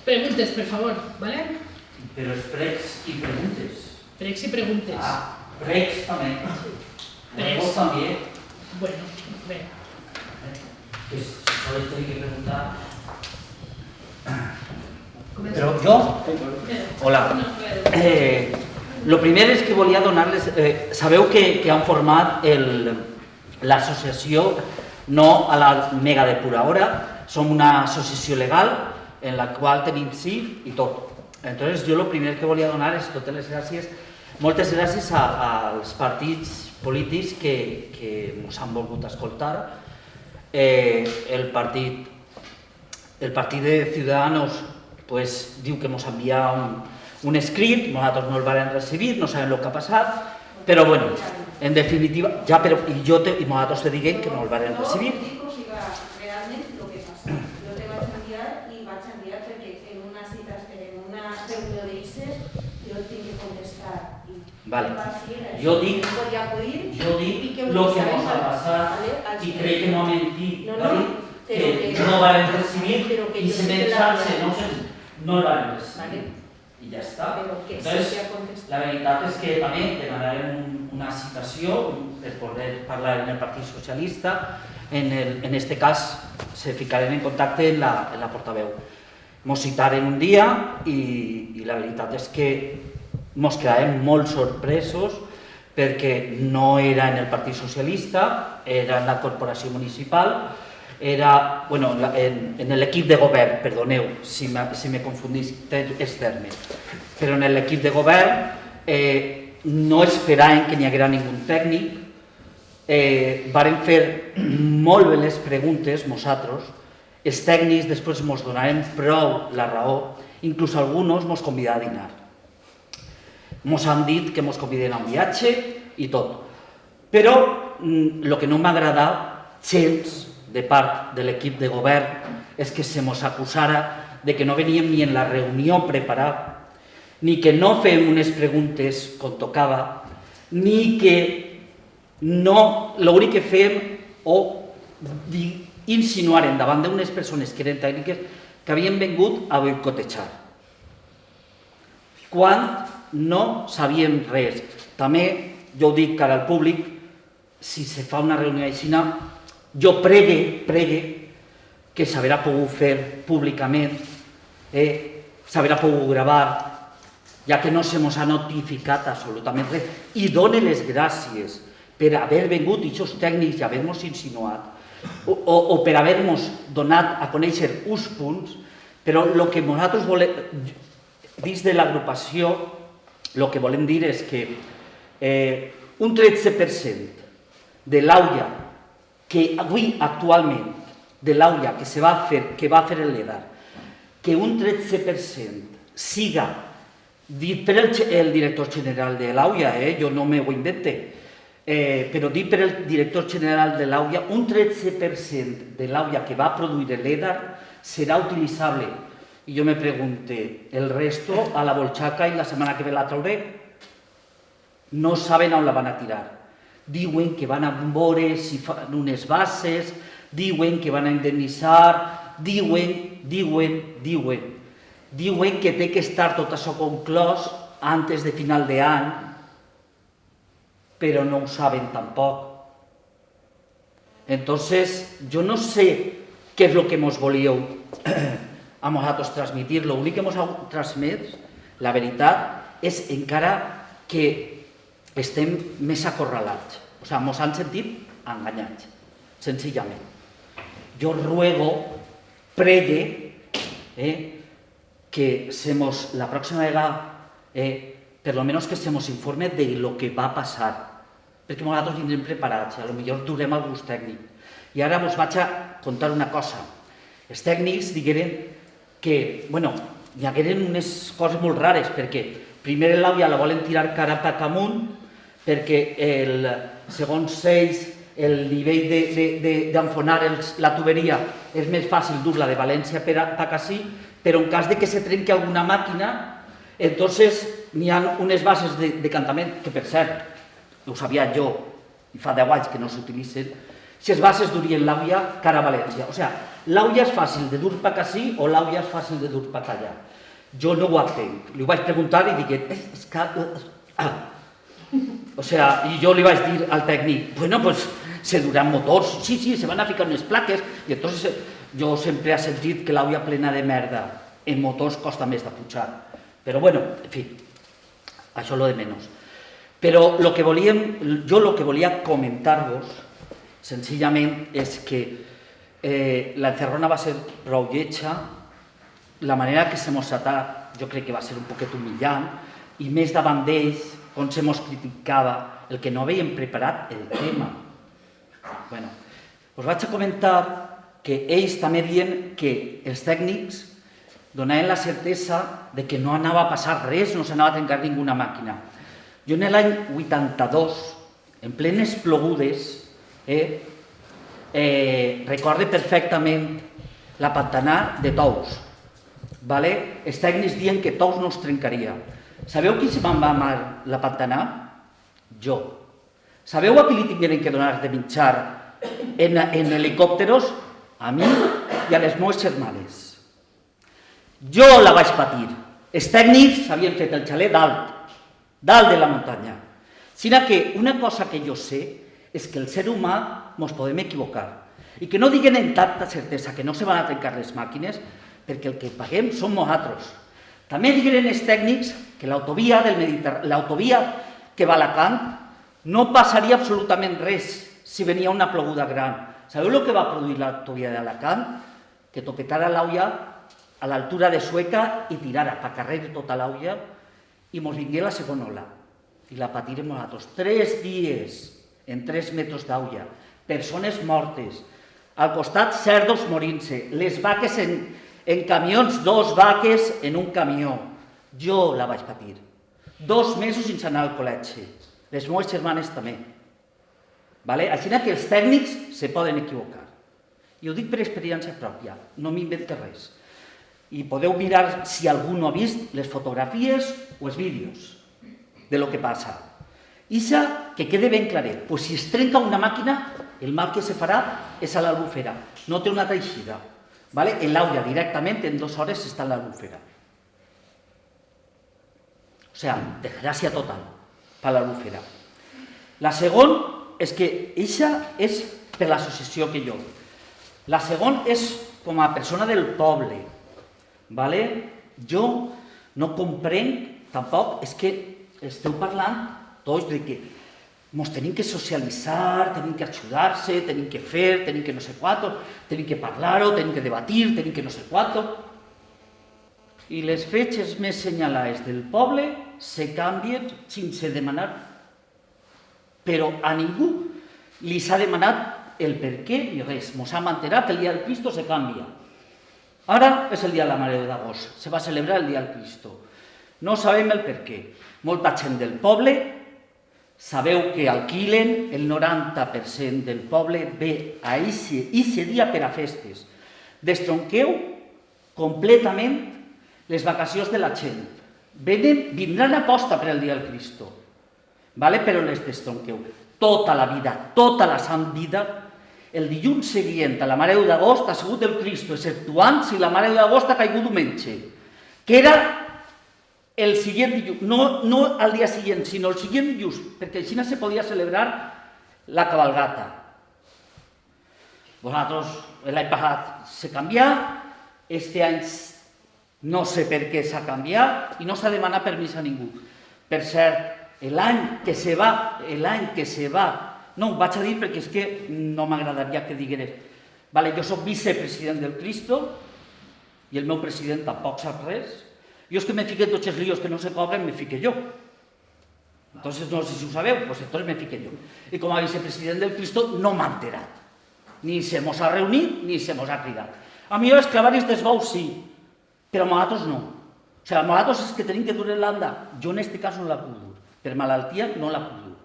Preguntes, per favor. Però és pregs i preguntes. Pregs i preguntes. Pregs també. Pregs també. Bueno, bé. Pues solo les tengo que preguntar. Pero yo, hola. Lo primer és que volia donar-les... Sabeu que han format l'associació no a la mega depuradora, som una associació legal en la qual tenim CIF i tot. Entonces jo lo primer que volia donar és totes les gràcies, moltes gràcies als partits polítics que ens han volgut escoltar. El partit de Ciudadanos diu que ens envia un escrit, nosaltres no el vam recibir, no sabem el que ha passat, però bueno, en definitiva, i nosaltres te diguem que no el vam recibir. Realment el que passa. Jo te vaig enviar i vaig enviar perquè en una reunió d'eixes jo tinc que contestar. Vale. no Jo dic podia acudir el que ens ha passat i crec que no ha mentit. Va dir que no van recibir i se mensaje no el van recibir. I ja està. Entonces, la veritat és que també demanarem una citació per poder parlar en el Partit Socialista. En este cas, se ficarem en contacte en la portaveu. Mos citaren un dia i la veritat és que mos quedàvem molt sorpresos perquè no era en el Partit Socialista, era en la corporació municipal, era en l'equip de govern, perdoneu si me confundís els termes, però en l'equip de govern no esperàvem que n'hi haguera ningú tècnic, varen fer molt bé les preguntes nosaltres, els tècnics després ens donaren prou la raó, inclús alguns ens convidaven a dinar. Ens han dit que ens conviden a un viatge i tot. Però el que no m'agrada gens de part de l'equip de govern és que se ens acusara de que no veníem ni en la reunió preparada, ni que no fèiem unes preguntes com tocava, ni que l'únic que fèiem o insinuaren davant d'unes persones que eren tècniques que havien vingut a boicotejar. Quan no sabíem res. També, jo ho dic cara al públic, si se fa una reunió així, jo pregue que s'haurà pogut fer públicament, s'haurà pogut gravar, ja que no se mos ha notificat absolutament res, i done les gràcies per haver vingut aquests tècnics i haver-nos insinuat, o per haver-nos donat a conèixer uns punts, però el que nosaltres volem, dins de l'agrupació, el que volem dir és que un 13% de l'AUIA, que avui actualment, de l'AUIA que va fer el LEDAR, que un 13% siga dit per el director general de l'AUIA, jo no m'ho invente, però dit per el director general de l'AUIA, un 13% de l'AUIA que va produir el LEDAR serà utilitzable. I jo me pregunte, el resto a la bolxaca i la setmana que ve la trauré? No saben on la van a tirar. Diuen que van a veure si fan unes bases, diuen que van a indemnitzar, diuen que té que estar tot això conclòs antes de final d'any, però no ho saben tampoc. Entonces, jo no sé què és el que mos volíeu a nosaltres transmitir. L'únic que mos heu transmès, la veritat, és encara que estem més acorralats. O sigui, mos han sentit enganyats, senzillament. Jo ruego, pregue, que la pròxima vegada, per almenys que se mos informe de lo que va passar, perquè nosaltres vindrem preparats, potser durem alguns tècnics. I ara vos vaig a contar una cosa. Els tècnics digueren que, hi hagueren unes coses molt rares, perquè primer l'AUIA la volen tirar cara cap amunt, perquè segons ells el nivell d'enfonar la tuberia és més fàcil dur-la de València per ací, però en cas que se trenqui alguna màquina, entonces n'hi ha unes bases de cantament, que per cert, ho sabia jo, i fa 10 anys que no s'utilitzen, si les bases durien l'AUIA cara a València. O sigui, l'AUIA és fàcil de dur per ací o l'AUIA és fàcil de dur per allà. Jo no ho entenc. Li vaig preguntar i digué, és que... O sea, y yo le iba a decir al técnico, bueno, pues se duran motors, sí, se van a ficar unes plaques, i entonces jo sempre he sentit que l'AUIA plena de merda en motors costa més de pujar. Però bueno, en fi, això és lo de menys. Però jo el que volia comentar-vos, senzillament, és que l'encerrona va ser prou lletja, la manera que se mos atà jo crec que va ser un poquet humillant, i més davant d'ells, on se mos criticava el que no havíem preparat el tema. Bueno, us vaig a comentar que ells també diuen que els tècnics donaven la certesa de que no anava a passar res, no s'anava a trencar ninguna màquina. Jo en l'any 82, en plenes plogudes, recorde perfectament la Pantanà de Tous. Els tècnics diuen que Tous no es trencaria. Sabeu qui se va amar la Pantanà? Jo. Sabeu a qui li tingueren que donar de menjar en helicòpteros? A mi i a les meves germanes. Jo la vaig patir. Els tècnics havien fet el xalet dalt de la muntanya. Sinó que una cosa que jo sé és que el ser humà ens podem equivocar i que no diguen amb tanta certesa que no se van a trencar les màquines perquè el que paguem som nosaltres. També diguen els tècnics que l'autovia que va a Alacant no passaria absolutament res si venia una ploguda gran. Sabeu el que va produir l'autovia d'Alacant? Que topetara l'aulla a l'altura de Sueca i tirara per carrer tota l'aulla i mos vingué la segona ola. I la patirem nosaltres. 3 dies en 3 metres d'aulla, persones mortes, al costat cerdos morint-se, les vaques en camions, 2 vaques en un camió. Jo la vaig patir. 2 mesos sense anar al col·legi. Les meves germanes també. Així que els tècnics se poden equivocar. I ho dic per experiència pròpia, no m'invento res. I podeu mirar, si algú no ha vist, les fotografies o els vídeos de lo que passa. Ixa, que quede ben claret, si es trenca una màquina, el mal que se farà és a l'albufera, no té una altra eixida. L'aulla directament en 2 hores està a l'albufera. O sigui, desgràcia total per l'albufera. La segona és que ixa és per l'associació que jo. La segona és com a persona del poble. Jo no comprenc tampoc, és que esteu parlant tots de que ens tenim que socialitzar, tenim que ajudar-se, tenim que fer, tenim que no sé quanto, tenim que parlar-ho, tenim que debatir, tenim que no sé quanto. I les fetges més senyalades del poble se canvien sense demanar, però a ningú li s'ha demanat el per què ni res. Ens hem enterat que el dia del Cristo se canvia. Ara és el dia de la Mare d'Agost, se va celebrar el dia del Cristo. No sabem el per què. Molta gent del poble, sabeu que alquilen, el 90% del poble ve a eixe dia per a festes. Destronqueu completament les vacacions de la gent. Vindran a posta per al dia del Cristo, però les destronqueu. Tota la vida, tota la sant vida, el dilluns següent a la Mare d'Agost ha sigut el Cristo, exceptuant si la Mare d'Agost ha caigut diumenge, que era el següent dilluns, no el dia següent, sinó el següent dilluns, perquè així se podia celebrar la cabalgata. Vosaltres, l'any passat se canvià, este any no sé per què s'ha canviat i no s'ha demanat permís a ningú. Per cert, l'any que se va, no ho vaig a dir perquè és que no m'agradaria que digués. Jo soc vicepresident del Cristo i el meu president tampoc sap res. Jo és que me fiqué en tots els líos que no se cobren, me fiqué jo. Entonces, no sé si ho sabeu, pues entonces me fiqué jo. I com a vicepresident del Cristo no m'ha enterat. Ni se mos ha reunit, ni se mos ha cridat. A mi els clavaris d'esbous sí, però a nosaltres no. O sigui, a nosaltres és que tenim que dur l'anda. Jo en aquest cas no la puc dur. Per malaltia no la puc dur.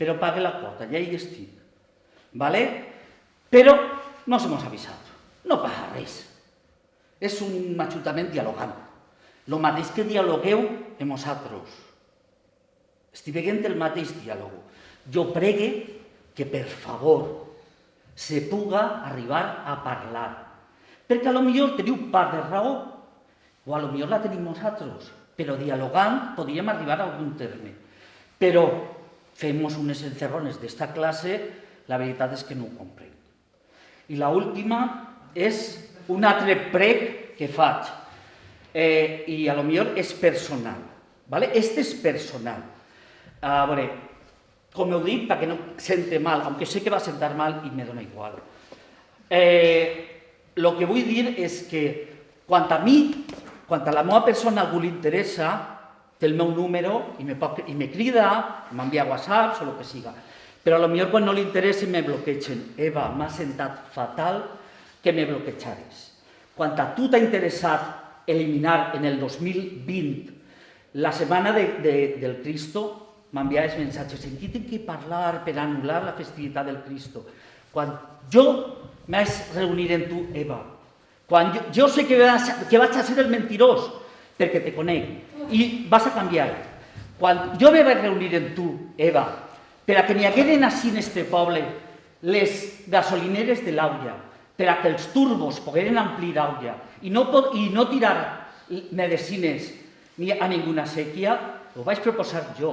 Però pague la quota, ja hi estic. Però no se mos ha avisat. No passa res. És un ajuntament dialogant. El mateix que dialogueu amb vosaltres. Estic veient el mateix diàleg. Jo pregue que, per favor, se puga arribar a parlar. Perquè a lo millor teniu part de raó, o a lo millor la tenim nosaltres, però dialogant podríem arribar a algun terme. Però fem-nos unes encerrones d'esta classe, la veritat és que no ho comprenc. I l'última és un altre prec que faig, i a lo millor és personal. Este és personal. A veure, com heu dit, perquè no sente mal, aunque sé que va sentar mal i me dona igual. El que vull dir és que quan a mi, quan a la meva persona a algú li interessa, té el meu número i me crida, m'envia whatsapps o el que siga. Però potser quan no li interessa me bloquegen. Eva, m'ha sentat fatal que me bloquejares. Quan a tu t'ha interessat eliminar en el 2020 la setmana del Cristo, m'enviaves missatges en qui tinc que parlar per anul·lar la festivitat del Cristo. Quan jo m'haig reunir amb tu, Eva, quan jo sé que vaig a ser el mentirós, perquè te conec, i vas a canviar. quan jo me vaig reunir amb tu, Eva, per a que n'hi hagueren així en este poble les gasolineres de l'Aulla, per a que els turbos pogueren omplir l'Aulla i no tirar medicines ni a ninguna sèquia, ho vaig proposar jo.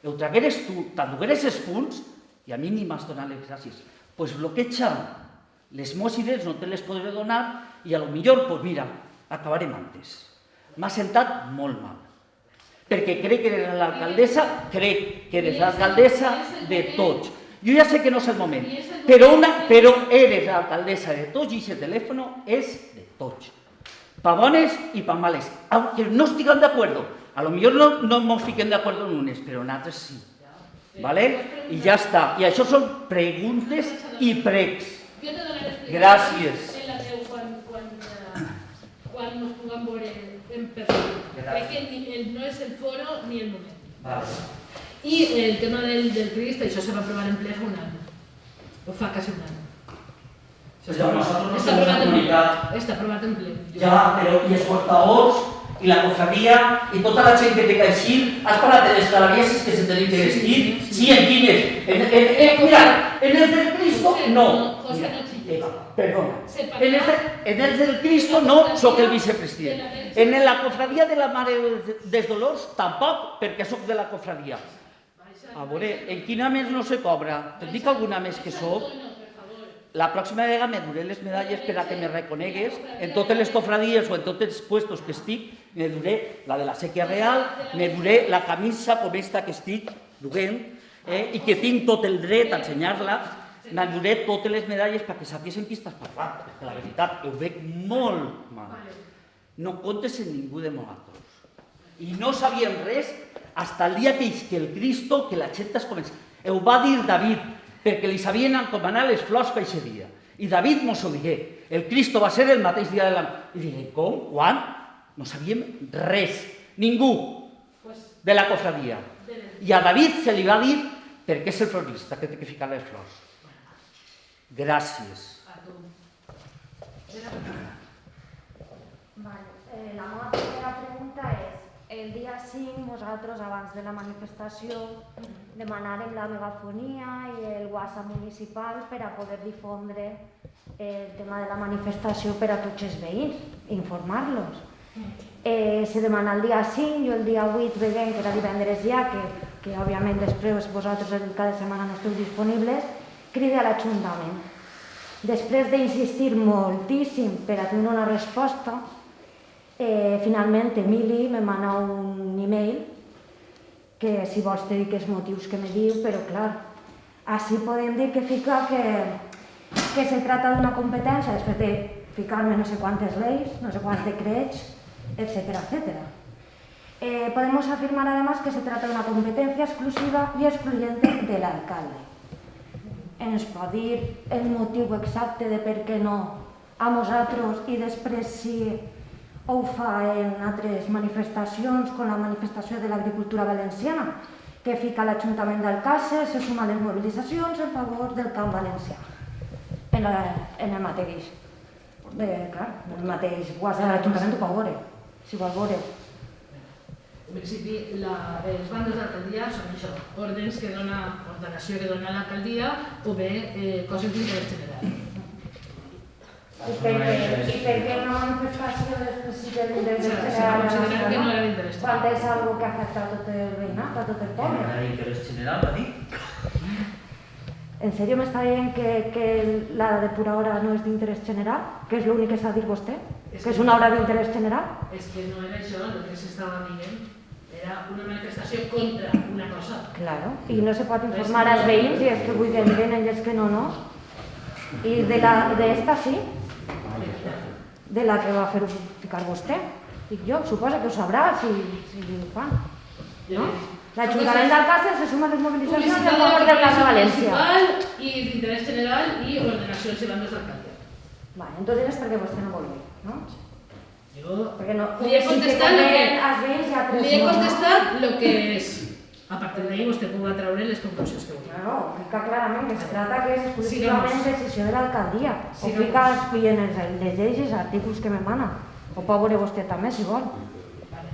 Ho tragueres tu, t'endugueres els punts i a mi ni m'has donat les gràcies. Doncs bloqueja les meves idees, no te les podré donar i a lo millor, doncs mira, acabarem antes. M'ha sentat molt mal. Perquè crec que eres l'alcaldessa de tots. Jo ja sé que no és el moment, però eres l'alcaldessa de tots i aquest telèfon és de tots. Pa bones i pa males. Aunque no estiguem d'acord, a lo millor no ens fiquem d'acord en unes, però en altres sí. I ja està. I això són preguntes i pregs. Gràcies. Quan nos puguem veure en persona. Crec que no és el foro ni el moment. I el tema del Crist, això se va aprovar en ple fa un any. O fa quasi un any. Està aprovat en ple. Ja, però i els portadors i la cofradía i tota la gent que té que eixir, has parlat de les calabieses que se tenen que vestir? Sí, en quines? Mira, en els del Cristo no. Perdona. En els del Cristo no, soc el vicepresident. En la cofradía de la Mare dels Dolors tampoc, perquè soc de la cofradía. A veure, en quina més no se cobra? Te'n dic alguna més que soc? La pròxima vegada me duré les medalles per a que me reconegues en totes les cofradies o en tots els puestos que estic, me duré la de la Sèquia Real, me duré la camisa com esta que estic duent i que tinc tot el dret a ensenyar-la, me duré totes les medalles perquè sapiesen qui estàs parlant, perquè la veritat ho veig molt mal. No comptes en ningú de nosaltres. I no sabíem res fins el dia que el Cristo, que la gent es comença. Ho va dir David, perquè li sabien encomanar les flors per aquest dia. I David mos ho digué. El Cristo va ser el mateix dia de l'any. I digué, com? Quan? No sabíem res. Ningú de la cofradia. I a David se li va dir perquè és el florista que té que ficar les flors. Gràcies. La meva primera pregunta és: el dia 5, nosaltres, abans de la manifestació, demanarem la megafonia i el WhatsApp municipal per a poder difondre el tema de la manifestació per a tots els veïns, informar-los. Se demana el dia 5, jo el dia 8 veiem que era divendres ja, que òbviament després vosaltres cada setmana no esteu disponibles, cride a l'Ajuntament. Després d'insistir moltíssim per a tenir una resposta, finalment Emili me mana un email que si vols te dic els motius que me diu, però clar, així podem dir que fica que se trata d'una competència després de ficar-me no sé quantes lleis, no sé quants decrets, etcétera, etcétera. Podemos afirmar además que se trata de una competencia exclusiva y excluyente del alcalde. Ens pot dir el motiu exacte de per què no a nosaltres i després si ho fa en altres manifestacions, com la manifestació de l'agricultura valenciana, que fica l'Ajuntament d'Alcàsser, se suma a les mobilitzacions en favor del camp valencià. En el mateix, clar, en el mateix WhatsApp de l'Ajuntament ho pot veure, si vol veure. En principi, els bandos d'alcaldia són això, ordenació que dona l'alcaldia o bé coses d'interès general. I per què una manifestació després d'interès general quan és algo que afecta a tot el veïnat, a tot el poble? L'interès general, va dir? En sèrio m'està dient que la depuradora no és d'interès general? Que és l'únic que s'ha dit vostè? Que és una obra d'interès general? És que no era això el que s'estava dient. Era una manifestació contra una cosa. Claro, i no se pot informar als veïns i els que vulguin venen i els que no, no. I d'esta sí, de la que va fer ficar vostè. Dic jo, suposa que ho sabrà si ho fan. L'Ajuntament d'Alcàsser se suma a les mobilitzacions en favor del cas de València. Municipal i d'interès general i ordenacions i bandes d'alcaldia. Entonces és perquè vostè no vol dir, no? Li he contestat el que és. A partir d'ahí vostè pugui treure les conclusions que vulgui. Claro, fica clarament que es tracta que és exclusivament decisió de l'alcaldia. O fica les lleis i els artículos que me mana. Ho pot veure vostè també, si vol.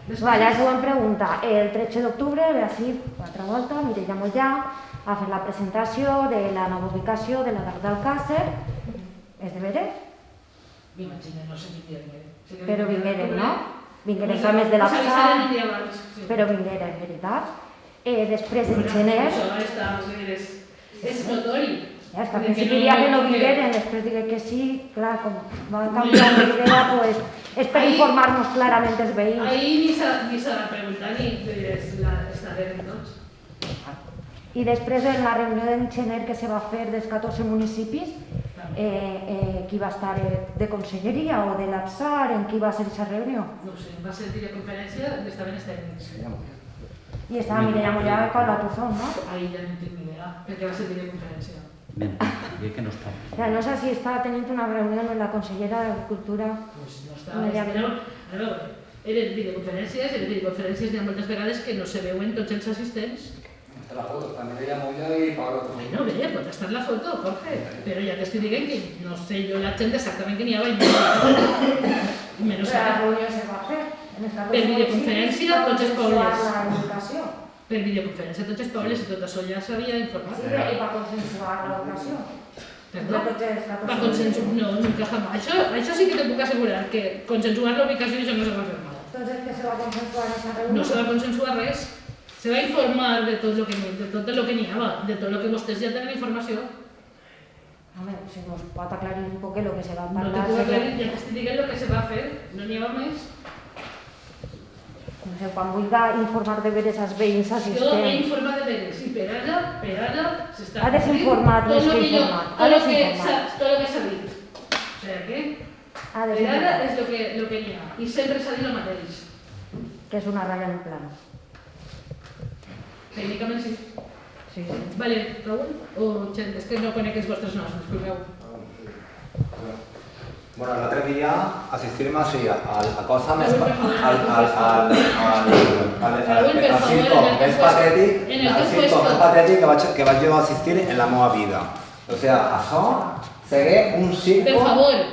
Vale, la següent pregunta. El 13 d'octubre ve així, l'altra volta, Mireia Mollà, a fer la presentació de la nova ubicació de la Dark d'Alcàsser. És de veres? M'imagino, no sé quin dia vingueren. Però vingueren, no? Vingueren a més de la S'avisaren un dia abans. però vingueren, veritat. Després, en gener... És notori. És que al principi diria que no vingueren, després digué que sí, clar, com va canviar d'idea, pues, és per informar-nos clarament els veïns. Ahí ni s'ha de preguntar ni estarem tots. I després, en la reunió d'en gener que se va fer dels 14 municipis, qui va estar de conselleria o de l'Atzar, en qui va ser aquesta reunió? No ho sé, va ser videoconferència, estaven els tècnics. I estava Mireia Mollà con la Tuzón, no? Ahí ja no tinc ni idea, perquè va ser videoconferència. Mentida, que no està. No sé si estava tenint una reunió amb la consellera d'Agricultura. Pues no estava, a veure, eren videoconferències, n'hi ha moltes vegades que no se veuen tots els assistents. La foto, també Mireia Mollà i Pablo. Bueno, bé, pot estar la foto, Jorge, però ja t'estic dient que no sé jo la gent exactament que n'hi havia. Menys La reunió se va fer. Per videoconferència, tots els pobles. Per videoconferència, tots els pobles i tot això ja s'havia informat. Sí, i va consensuar l'educació. Perdó? Va consensuar, no, nunca jamás. Això sí que te puc assegurar, que consensuar la ubicació això no se va fer mal. Entonces, què se va consensuar en esa reunió? No se va consensuar res. Se va informar de tot el que n'hi havia, de tot el que vostès ja tenen informació. Home, si nos pot aclarir un poc el que se va parlar. No te puc aclarir, ja t'estic dient el que se va fer, no n'hi havia més. No sé, quan vulgui informar de veres als veïns assistents... Jo he informat de veres i per ara s'està... Ha desinformat més que informat. Tot el que s'ha dit. O sigui que per ara és el que n'hi ha. I sempre s'ha dit el mateix. Que és una ratlla en plan. Tècnicament sí. Sí. Vale, Raúl? O gent, és que no conec els vostres noms, disculpeu. Bueno, l'altre dia assistirem així a la cosa més... al símptom més patètic que vaig jo assistir en la meva vida. O sigui, això seria un símptom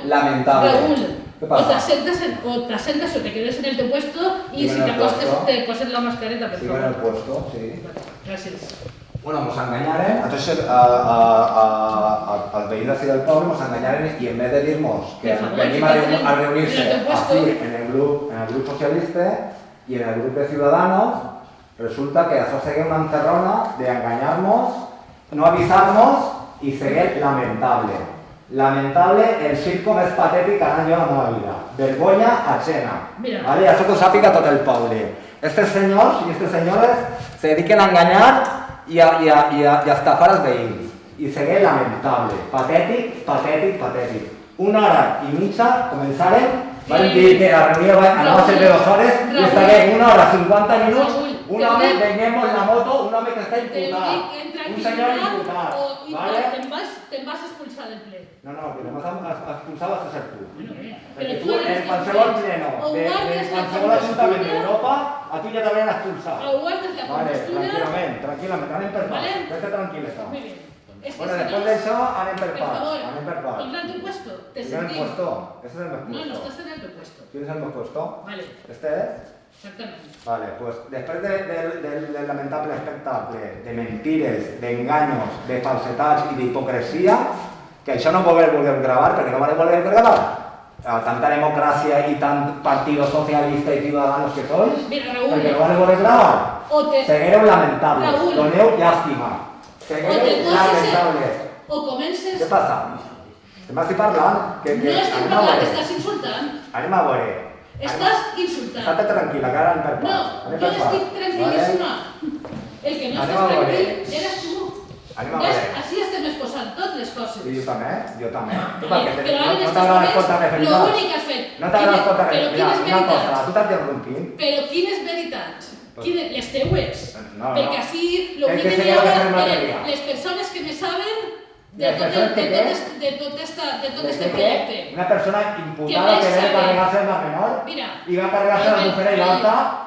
lamentable. Raúl, o t'assentes o te quedes en el teu puesto y si te acostes te poses la mascareta, per favor. Sigo en el puesto, sí. Gràcies. Bueno, nos engañaren, entonces al veïns así del poble nos engañaren y en vez de dirnos que venim a reunirse así en el grup socialista y en el grup de Ciudadanos, resulta que això seria una encerrona de engañarnos, no avisarnos y seria lamentable. Lamentable el circo més patètic que han jo a la meva vida. Vergonya ajena. ¿Vale? Això que ho sàpiga tot el poble. Estos senyors i aquestes senyores se dediquen a engañar y a estafar als veïns. I seria lamentable. Patètic, patètic, patètic. 1 hora i mitja començarem, van dir que la reunió anava a ser de 2 hores i estarem 1 hora 50 minuts, un home veníamos la moto, un home que està imputat, un senyor imputat. Te'n vas expulsar del ple. No, que vas expulsar vas a ser tu. Perquè tu en qualsevol pleno, de qualsevol ajuntament d'Europa, a tu ja t'haurien expulsat. Aguardes la compostura. Tranquil·lament, anem per part, vete tranquil·leta. Muy bien. Bueno, después de eso, anem per part. Ponla en tu puesto. ¿Te ¿En el sentís? puesto? Ese es el puesto. No estás en el puesto. ¿Tienes el puesto? Vale. ¿Este es? Exactamente. Vale, pues después del lamentable espectacle de mentires, d'engaños, de falsetats i d'hipocresia, que això no ho volem gravar, perquè no ho volem gravar. Tanta democràcia i tant partido socialista i ciudadanos que sois, perquè no ho volem gravar. Seguireu lamentables, doneu llàstima. Seguireu lamentables. O comences... Què passa? Estic parlant. No estic parlant, estàs insultant. Anem a veure. Estàs insultant. Estate tranquil·la, que ara anem per part. No, jo estic tranquil·líssima. El que no estàs tranquil eres tu. Anem a veure. Així estem exposant totes les coses. I jo també, jo també. Però ara en aquests moments, l'únic que has fet... No t'agrada escoltar res. Mira, una cosa, tu t'has interrompint. Però quines veritats? Les teues. No. Perquè així l'únic que n'hi ha eren les persones que me saben de tot este projecte. Una persona imputada que debe carregarse el más menor y va a carregarse la mujer y la otra.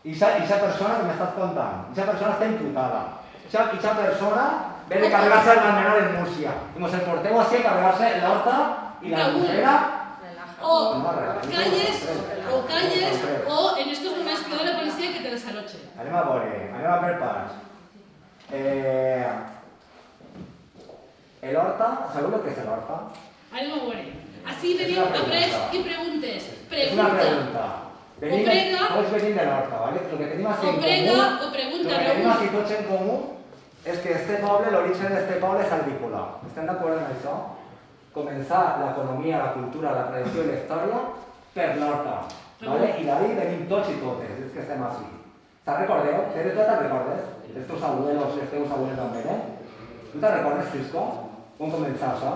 Y esa persona que me estás contando, esa persona está imputada. Esa persona debe carregarse el más menor en Murcia. Y nos portemos así a carregarse la otra y la mujer. o calles, o en estos momentos queda la policía que te desaloche. Anem a per parts. El Horta, sabeu lo que és el Horta? Anem a veure. Així veniu après i preguntes. És una pregunta. Tots venim de l'Horta, ¿vale? Lo que tenim així tots en comú és que este poble, l'origen d'este poble és agrícola. Estem d'acord en això? Començar l'economia, la cultura, la tradició i la història per l'Horta. I d'ahí venim tots i totes, és que estem així. Te'n recordeu? Tu te'n recordes? Els teus abuelos d'on venen? Tu te'n recordes, Frisco? On començar això?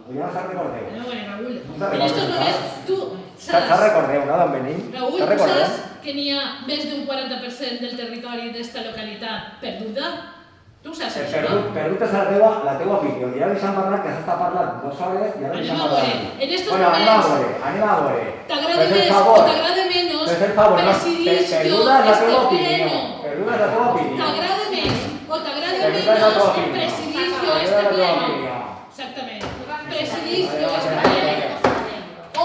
O ja no te'n recordeu? No, Raúl, en estos moments tu saps... Te'n recordeu, no, d'on venim? Raúl, tu saps que n'hi ha més d'un 40% del territori d'esta localitat perduda? Tu ho saps, això, no? Perdut és la teua opinió. I ara deixa'm parlar, que s'està parlant 2 hores i ara deixa'm parlar. En estos moments... Anem a veure. T'agrada més o t'agrada menys, presidís jo este pleno. T'agrada més o t'agrada menys, presidís jo este pleno. Exactament. Presidís jo este pleno.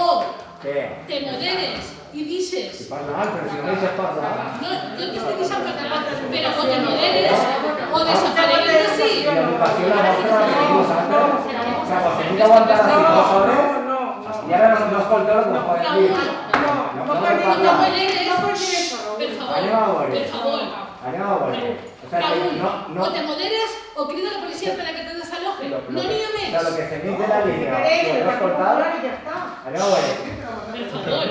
O te moderes i deixes... Parlant, però si no deixes parlar... No, jo t'estic deixant parlar, però o te moderes o desaparegues d'ací. I l'educació la nostra la tenim nosaltres. O sigui, si hem d'aguantar així 2 hores, i ara no escolteu el que us poden dir. No te moderes, per favor. Anem a veure. Raúl, o te moderes o crida a la policia per a que te desaloje. No n'hi ha més. Lo que se dice de la línea, lo que escoltar, anem a veure. Per favor,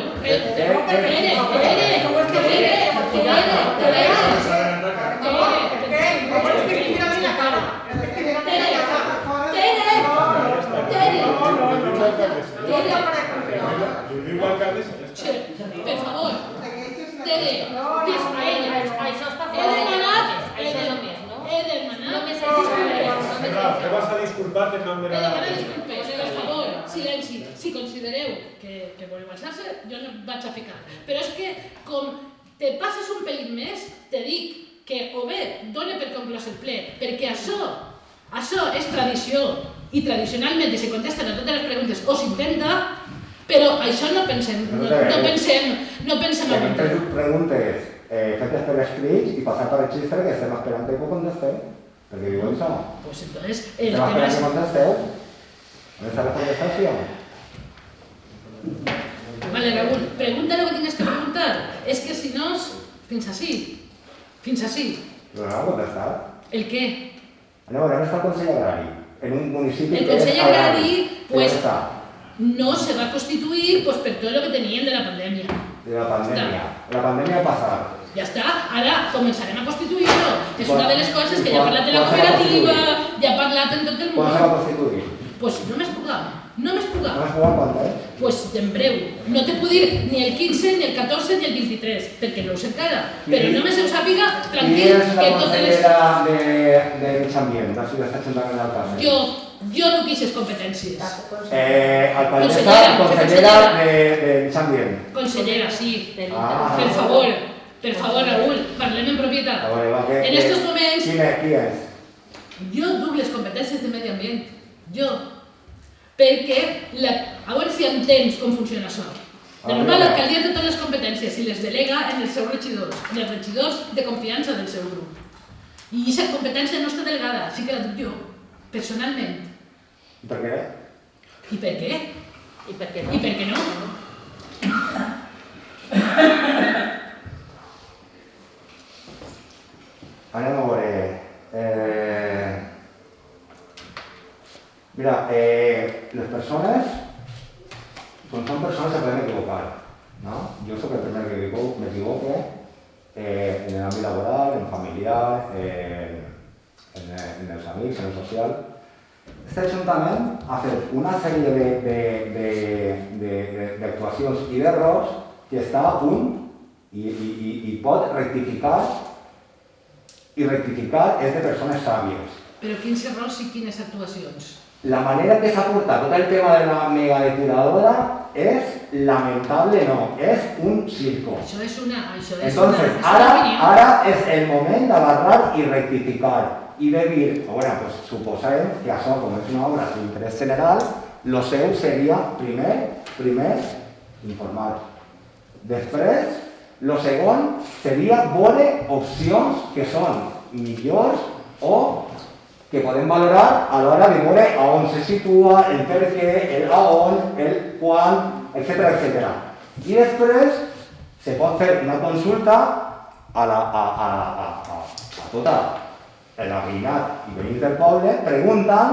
Te vas a disculpar en nom de la... per favor, silenci. Si considereu que voleu alçar-se, jo no vaig a ficar. Però és que, com te passes un pel·lit més, te dic que o bé dona per conclòs el ple, perquè això és tradició, i tradicionalment se contesten a totes les preguntes o s'intenta, però això no pensem Tenim preguntes fetes per escrits i passar per registre que estem esperant que ho contesteu. Per què diu això? Pues entonces, el tema és... ¿Estem esperant que contesteu? On està la contestació? Vale, Raúl, pregunta lo que tienes que preguntar. Es que si no, fins así. No l'ha contestat. ¿El qué? No, on està el Consell Agrari? En un municipi el Consell Agrari, pues, no se va a constituir pues, per tot lo que teníem de la pandèmia. De la pandèmia. La pandèmia passada. Ja està, ara començarem a constituir-lo. És una de les coses que ja ha parlat de la cooperativa, ja ha parlat en tot el món. Quan se va constituir? Pues no m'és pugat. No m'és pugat quan, Pues en breu. No te puc dir ni el 15, ni el 14, ni el 23, perquè no ho sé encara. Però només ho sàpiga, tranquil, que totes les... Qui és la consellera de Mig Ambient, de l'Ajuntament d'Alcàsser? Jo no quixes competències. Consellera de Mig Ambient. Consellera, sí. Per favor, Raúl, parlem en propietat. En estos moments... Qui és? Jo duc les competències de medi ambient. Jo. Perquè, a veure si entens com funciona això. De normal, l'alcaldia té totes les competències i les delega en els seus regidors, en els regidors de confiança del seu grup. I aquesta competència no està delegada, sí que la duc jo, personalment. I per què? I per què? I per què no? I per què no? Anem a veure... Mira, les persones, quan són persones se poden equivocar, no? Jo soc el primer que m'equivoco en l'àmbit laboral, en familiar, en els amics, en el social. Este Ajuntament ha fet una sèrie d'actuacions i d'errors que està a punt i pot rectificar és de persones sàvies. Però quins errors i quines actuacions? La manera que s'ha portat tot el tema de la megadeputadora és lamentable, no, és un circo. Això és una Entonces, ara és el moment d'agarrar i rectificar i de dir, bueno, pues suposem que això, com és una obra d'interès general, lo seu seria primer informar. Després, el segon seria veure opcions que són millors o que podem valorar a l'hora de veure a on se situa, el per què, el a on, el quan, etc. I després se pot fer una consulta a tota el veïnat i veïns del poble preguntant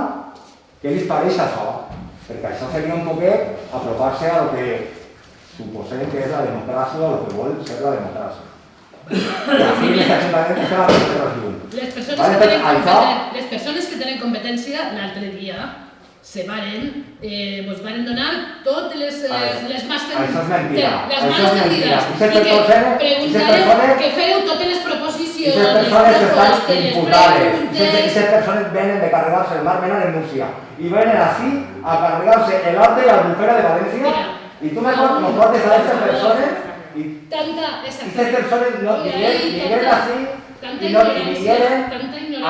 què els pareix això, perquè això seria un poquet apropar-se a lo que suposem que és la democràcia o el que vol ser la democràcia. Així les ajuntaments són les persones que tenen competència l'altre dia se varen donar totes les mans tendides i que preguntaren que fèieu totes les proposicions, les propostes, les preguntes... Aquestes persones venen de carregar-se el Mar Menor en Múrcia y vienen así a carregarse el arte y la albufera de Valencia y tú me portes a estas personas y estas personas vinieron así y vinieron a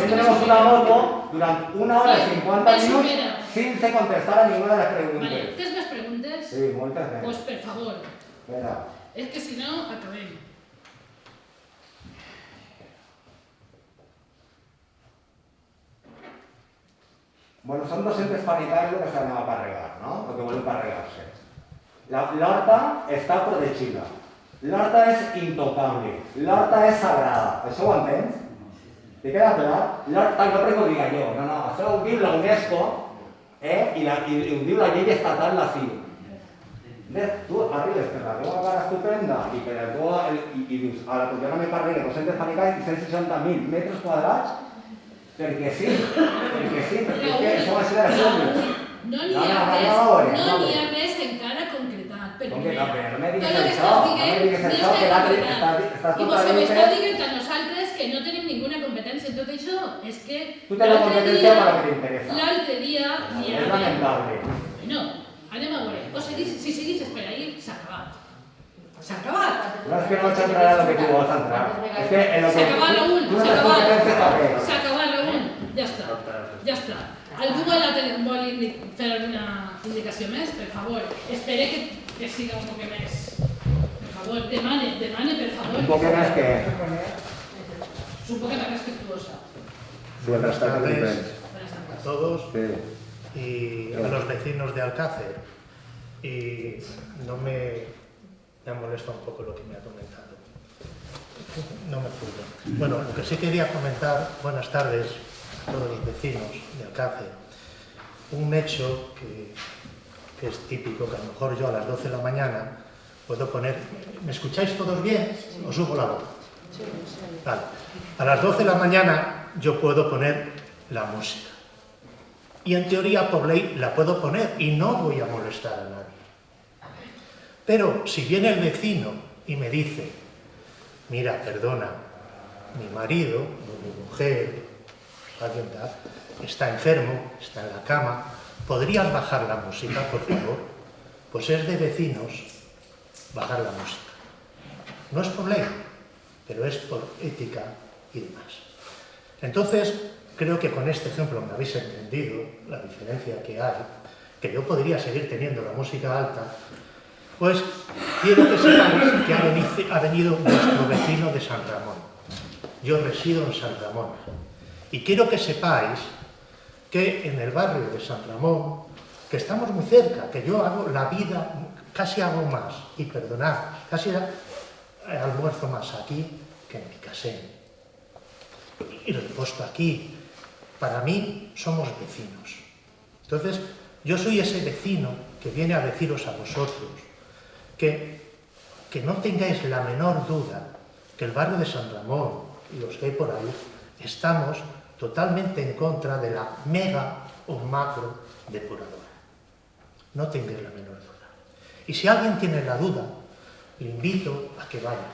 tenemos una moto durante 1 hora y 50 minutos sin se contestar a ninguna de las preguntas. Vale, tens més preguntes? Sí, moltes més. Pues per favor. Espera. És que si no, acabem. Bueno, son 200 paritarios lo que se van a carregar, ¿no? Lo que vuelven a carregarse. L'horta està protegida. L'horta és intocable. L'horta és sagrada. Això ho entens? ¿Te queda clar? L'horta no perquè ho diga jo. No, això ho diu la UNESCO i ho diu la llei estatal la CIU. Tu arribes per la teva cara estupenda i dius, ara jo no me carregue 200 paritarios i 160.000 metres quadrats perquè sí, perquè és que això va ser la somni. No n'hi ha res encara concretat. No me digues això, que l'altre està totalment... I vos m'està dient a nosaltres que no tenim ninguna competència en tot això. És que tu tens la competència per a lo que t'interessa. L'altre dia... És lamentable. No, anem a veure. Si seguisses per ahí, s'ha acabat. S'ha acabat. No, és que no s'entrarà en el que tu vols entrar. S'ha acabat l'un, s'ha acabat l'un. Ja està. Algú vol fer alguna indicació més? Per favor, espere que siga un poc més. Per favor, demane, per favor. Un poc més que... Un poc més respetuosa. Buenas tardes a todos y a los vecinos de Alcácer. Y me ha molestado un poco lo que me ha comentado. No me juzgo. Bueno, lo que sí quería comentar, buenas tardes a todos los vecinos de Alcácer. Un hecho que es típico, que a lo mejor yo a las 12 de la mañana puedo poner... ¿Me escucháis todos bien? ¿Os subo la voz? Vale. A las 12 de la mañana yo puedo poner la música. Y en teoría por ley la puedo poner y no voy a molestar a nadie. Pero si viene el vecino y me dice, mira, perdona, mi marido, mi mujer, alguien está enfermo, está en la cama, ¿podrías bajar la música, por favor? Pues es de vecinos bajar la música. No es por ley, pero es por ética y demás. Entonces, creo que con este ejemplo me habéis entendido la diferencia que hay, que yo podría seguir teniendo la música alta. Pues quiero que sepáis que ha venido nuestro vecino de San Ramón. Yo resido en San Ramón. Y quiero que sepáis que en el barrio de San Ramón, que estamos muy cerca, que yo hago la vida, casi hago más, y perdonad, casi almuerzo más aquí que en mi casén. Y reposto aquí. Para mí somos vecinos. Entonces, yo soy ese vecino que viene a deciros a vosotros que no tengáis la menor duda que el barrio de San Ramón y los que hay por ahí estamos totalmente en contra de la mega o macro depuradora. No tengáis la menor duda. Y si alguien tiene la duda, le invito a que vaya.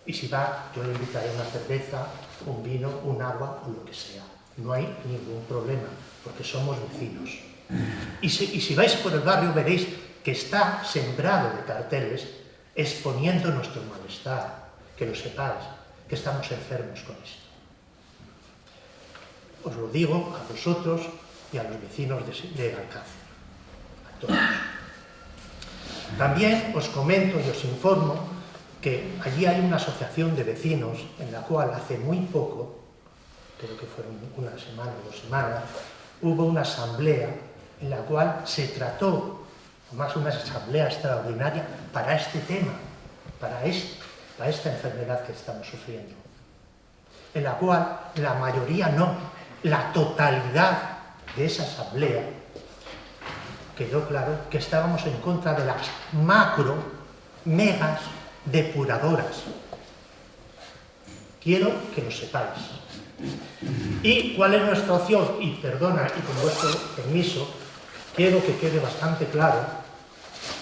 Y si va, yo le invitaré una cerveza, un vino, un agua o lo que sea. No hay ningún problema, porque somos vecinos. Y si vais por el barrio veréis que está sembrado de carteles exponiendo nuestro malestar, que lo sepáis, que estamos enfermos con esto. Os lo digo a vosotros y a los vecinos de Alcácer, a todos. También os comento y os informo que allí hay una asociación de vecinos en la cual hace muy poco, creo que fueron una semana o 2 semanas, hubo una asamblea en la cual se trató, además una asamblea extraordinaria para este tema, para esta enfermedad que estamos sufriendo, en la cual la mayoría no, la totalidad de esa asamblea quedó claro que estábamos en contra de las macro, megas depuradoras. Quiero que lo sepáis. ¿Y cuál es nuestra opción? Y perdona, y con vuestro permiso, quiero que quede bastante claro,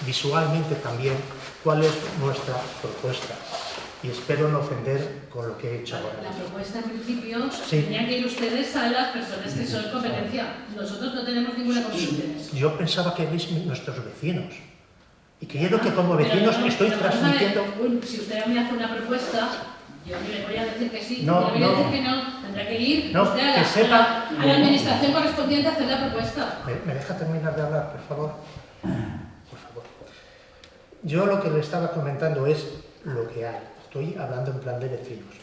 visualmente también, cuál es nuestra propuesta. Y espero no ofender con lo que he hecho ahora. La propuesta, en principio, tenían que ir ustedes a las personas que son competencia. Nosotros no tenemos ninguna competencia. Yo pensaba que erais nuestros vecinos. Y quiero que como vecinos estoy transmitiendo... Si usted me hace una propuesta, yo le voy a decir que sí, no, le voy a decir que no. Tendrá que ir no, usted a la administración correspondiente a hacer la propuesta. ¿Me deja terminar de hablar, por favor? Por favor. Yo lo que le estaba comentando es lo que hay. Estoy hablando en plan de vecinos.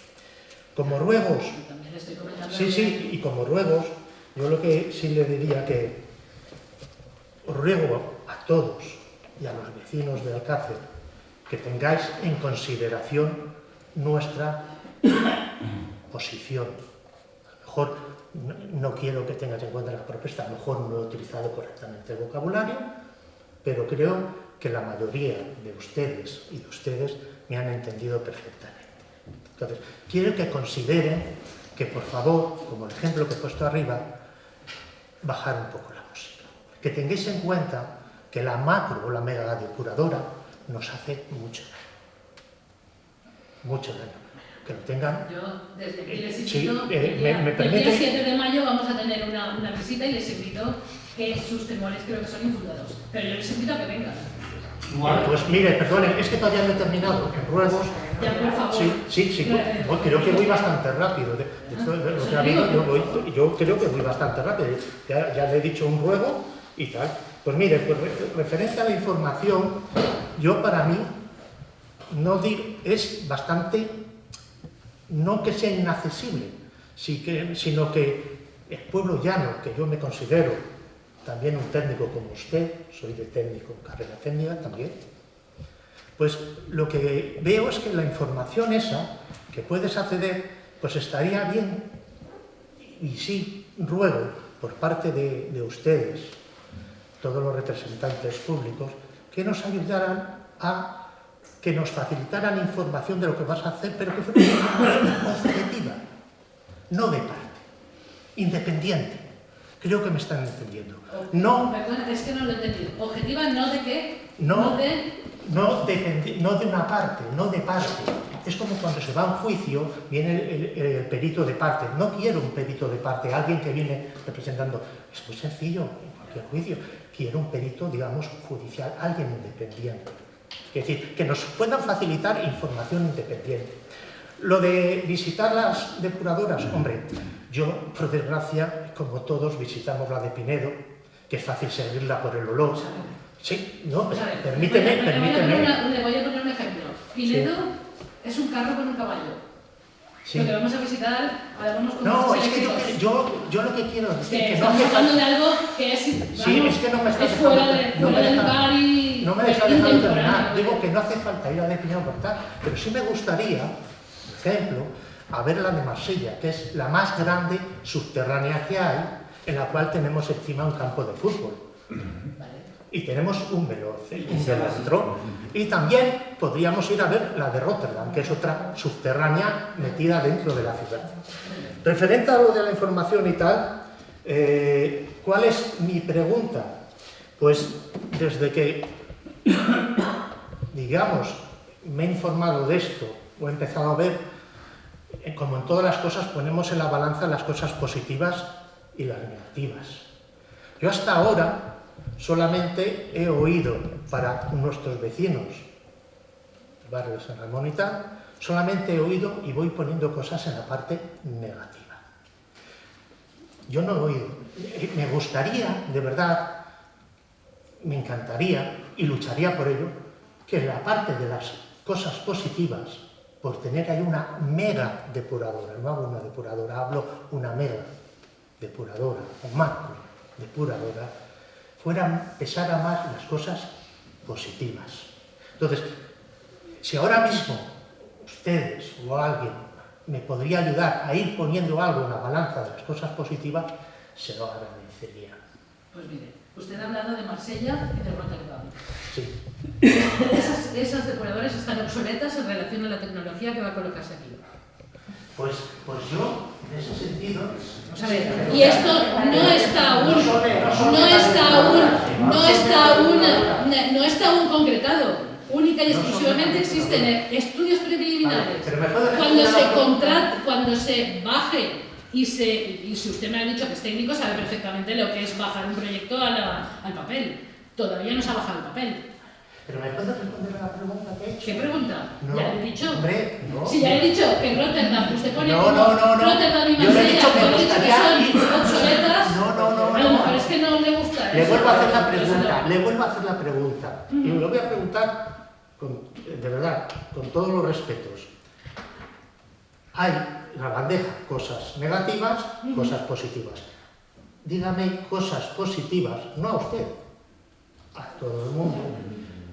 Como ruegos... También le estoy comentando... Sí, y como ruegos, yo lo que sí le diría que os ruego a todos y a los vecinos de Alcácer que tengáis en consideración nuestra posición. A lo mejor no quiero que tengas en cuenta la propuesta, a lo mejor no he utilizado correctamente el vocabulario, pero creo que la mayoría de ustedes y de ustedes me han entendido perfectamente. Entonces, quiero que consideren que, por favor, como el ejemplo que he puesto arriba, bajar un poco la música. Que tengáis en cuenta que la macro o la mega depuradora nos hace mucho daño. Mucho daño. Que lo tengan... Yo, desde aquí les invito... Sí, me permite... El día 7 de mayo vamos a tener una visita y les invito que sus temores creo que son infundados. Pero yo les invito a que vengan. Bueno, pues mire, perdonen, es que todavía no he terminado. En ruegos... Ya, por favor. Sí, creo que voy bastante rápido. Lo que ha habido, yo creo que voy bastante rápido. Ya le he dicho un ruego y tal. Pues mire, pues referente a la información, yo para mí es bastante, no que sea inaccesible, sino que el pueblo llano, que yo me considero también un técnico como usted, soy de técnico en carrera técnica también, pues lo que veo es que la información esa que puedes acceder, pues estaría bien, y sí, ruego por parte de ustedes, todos los representantes públicos, que nos ayudaran que nos facilitaran información de lo que vas a hacer, pero que fuera información objetiva, no de parte, independiente. Creo que me están entendiendo. No, perdona, es que no lo he entendido. ¿Objetiva no de qué? No de una parte, no de parte. Es como cuando se va a un juicio, viene el perito de parte. No quiero un perito de parte, alguien que viene representando. Es muy sencillo, en cualquier juicio. Quiero un perito, digamos, judicial, alguien independiente. Es decir, que nos puedan facilitar información independiente. Lo de visitar las depuradoras, hombre, yo, por desgracia, como todos, visitamos la de Pinedo, que es fácil seguirla por el olor. Sí, no, permíteme. Le voy a poner un ejemplo. Pinedo es un carro con un caballo. Sí. Lo que vamos a visitar, vamos con no, es que yo lo que quiero decir que no estamos hablando de algo que es, sí, es que no me está fuera del lugar y... No me deja dejar terminar. Digo que no hace falta ir a de Pinedo por tal, pero sí me gustaría, por ejemplo, a ver la de Marsella, que es la más grande subterránea que hay, en la cual tenemos encima un campo de fútbol. Y tenemos un velódromo. Y también podríamos ir a ver la de Rotterdam, que es otra subterránea metida dentro de la ciudad. Referente a lo de la información y tal, ¿cuál es mi pregunta? Pues desde que, digamos, me he informado de esto, o he empezado a ver, como en todas las cosas, ponemos en la balanza las cosas positivas y las negativas. Yo hasta ahora solamente he oído para nuestros vecinos del barrio de San Ramón y tal, solamente he oído y voy poniendo cosas en la parte negativa. Yo no he oído. Me gustaría, de verdad, me encantaría y lucharía por ello, que la parte de las cosas positivas, por tener ahí una mega depuradora, no hablo una depuradora, hablo una mega depuradora o macro depuradora, pesara más las cosas positivas. Entonces, si ahora mismo ustedes o alguien me podría ayudar a ir poniendo algo en la balanza de las cosas positivas, se lo agradecería. Pues mire, usted ha hablado de Marsella y de Rotterdam. Sí. Esas depuradoras están obsoletas en relación a la tecnología que va a colocarse aquí. Pues yo, en ese sentido... Vamos a ver, y esto no está aún concretado. Única y exclusivamente existen estudios preliminares. Cuando se baje y si usted me ha dicho que es técnico, sabe perfectamente lo que es bajar un proyecto al papel. Todavía no se ha bajado el papel. ¿Pero me puede responder a la pregunta que he hecho? ¿Qué pregunta? No, ya le he dicho. Hombre, no. Si ya le he dicho que en Rotterdam usted pone No. Rotterdam y Marsella, que son obsoletas, No. a lo mejor es que no le gusta eso. Le vuelvo a hacer la pregunta. Y lo voy a preguntar, de verdad, con todos los respetos. Hay en la bandeja cosas negativas, cosas positivas. Dígame cosas positivas, no a usted, a todo el mundo,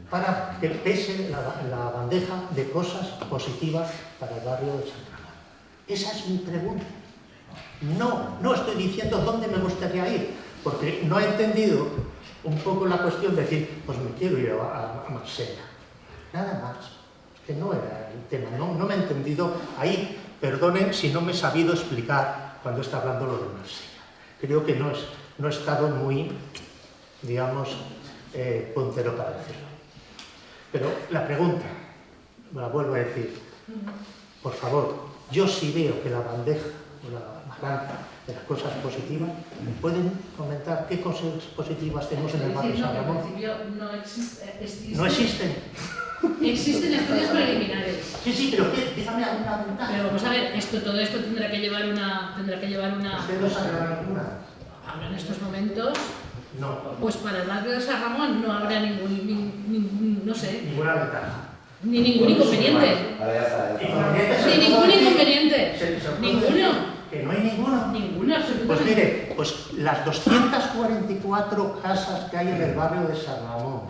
para que pese la bandeja de cosas positivas para el barrio de San Ramón. Esa es mi pregunta. No estoy diciendo dónde me gustaría ir, porque no he entendido un poco la cuestión de decir, pues me quiero ir a Marsella. Nada más, que no era el tema, no me he entendido. Ahí, perdonen si no me he sabido explicar cuando está hablando lo de Marsella. Creo que no he estado muy, digamos, puntero para decirlo. Pero la pregunta, me la vuelvo a decir, por favor, yo sí veo que la bandeja o la balanza de las cosas positivas, ¿me pueden comentar qué cosas positivas tenemos en el barrio de San Ramón? No existen. Existen estudios preliminares. Sí, pero dígame alguna ventaja. Pero vamos a ver, todo esto tendrá que llevar una... ¿Usted no sabe alguna? Ahora en estos momentos... No. Pues para el barrio de San Ramón no habrá ninguna ventaja. Ni ningún inconveniente. Ni ningún inconveniente. Ninguno. ¿Que no hay ninguno? Ninguno, absolutamente. Pues mire, las 244 casas que hay en el barrio de San Ramón,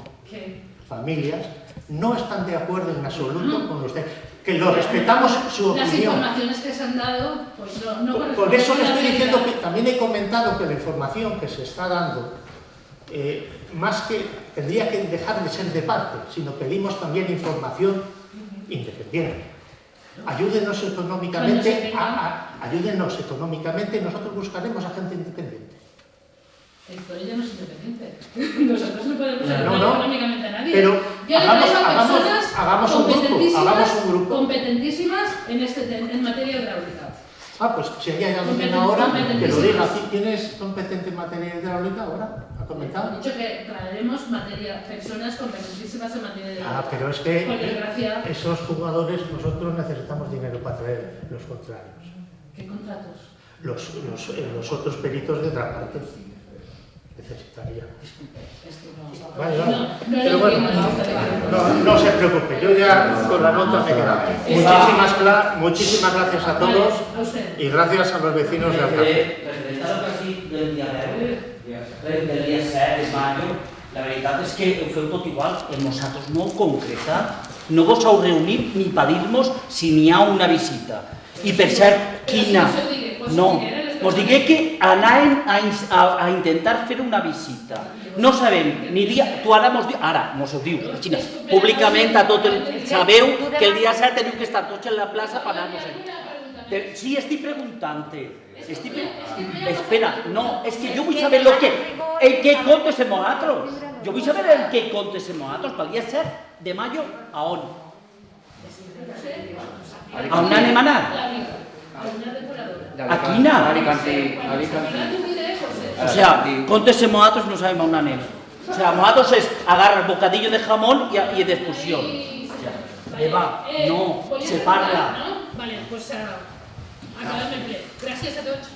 familias, no están de acuerdo en absoluto con usted. Que lo respetamos su opinión. Las informaciones que se han dado, pues no corresponden. Por eso le estoy diciendo que también he comentado que la información que se está dando, más que tendría que dejar de ser de parte, sino pedimos también información independiente. Ayúdenos económicamente, nosotros buscaremos a gente independiente. Pero ella no es independiente. Nosotros no podemos ayudar económicamente a nadie. Pero yo le traigo a personas hagamos un grupo competentísimas en materia hidráulica. Pues si hay alguien ahora que lo diga. ¿Quién es competente en materia hidráulica ahora? ¿Ha comentado? He dicho que traeremos personas competentísimas en materia hidráulica. Pero es que esos jugadores, nosotros necesitamos dinero para traer los contrarios. ¿Qué contratos? Los otros peritos de otra parte. Necesitaría. No se preocupe, yo ya con la nota me he quedado. Muchísimas gracias a todos y gracias a los vecinos de Alcácer. Del dia 7 de mayo, la veritat és que ho feu tot igual, nosaltres no heu concretat, no vos heu reunit ni per dir-nos si n'hi ha una visita. I per cert, quina? No, vos digué que anàvem a intentar fer una visita. No sabem ni dia, tu ara mos ho diu, públicament a tot el... Sabeu que el dia 7 teniu que estar tots en la plaça per anar-nos allà. Sí, estic preguntant-te. Espera, no, es que yo voy a saber en qué contes hemos nosotros. Yo voy a saber en qué contes hemos nosotros. Para el día 7 de mayo, ¿a dónde? ¿A una alemana? ¿A quina? O sea, contes hemos nosotros no sabemos a una alemana. O sea, nosotros es agarrar bocadillo de jamón y de expulsión. Eva, no, se parla. Vale, pues... Acabadme el ple. Gràcies a tots.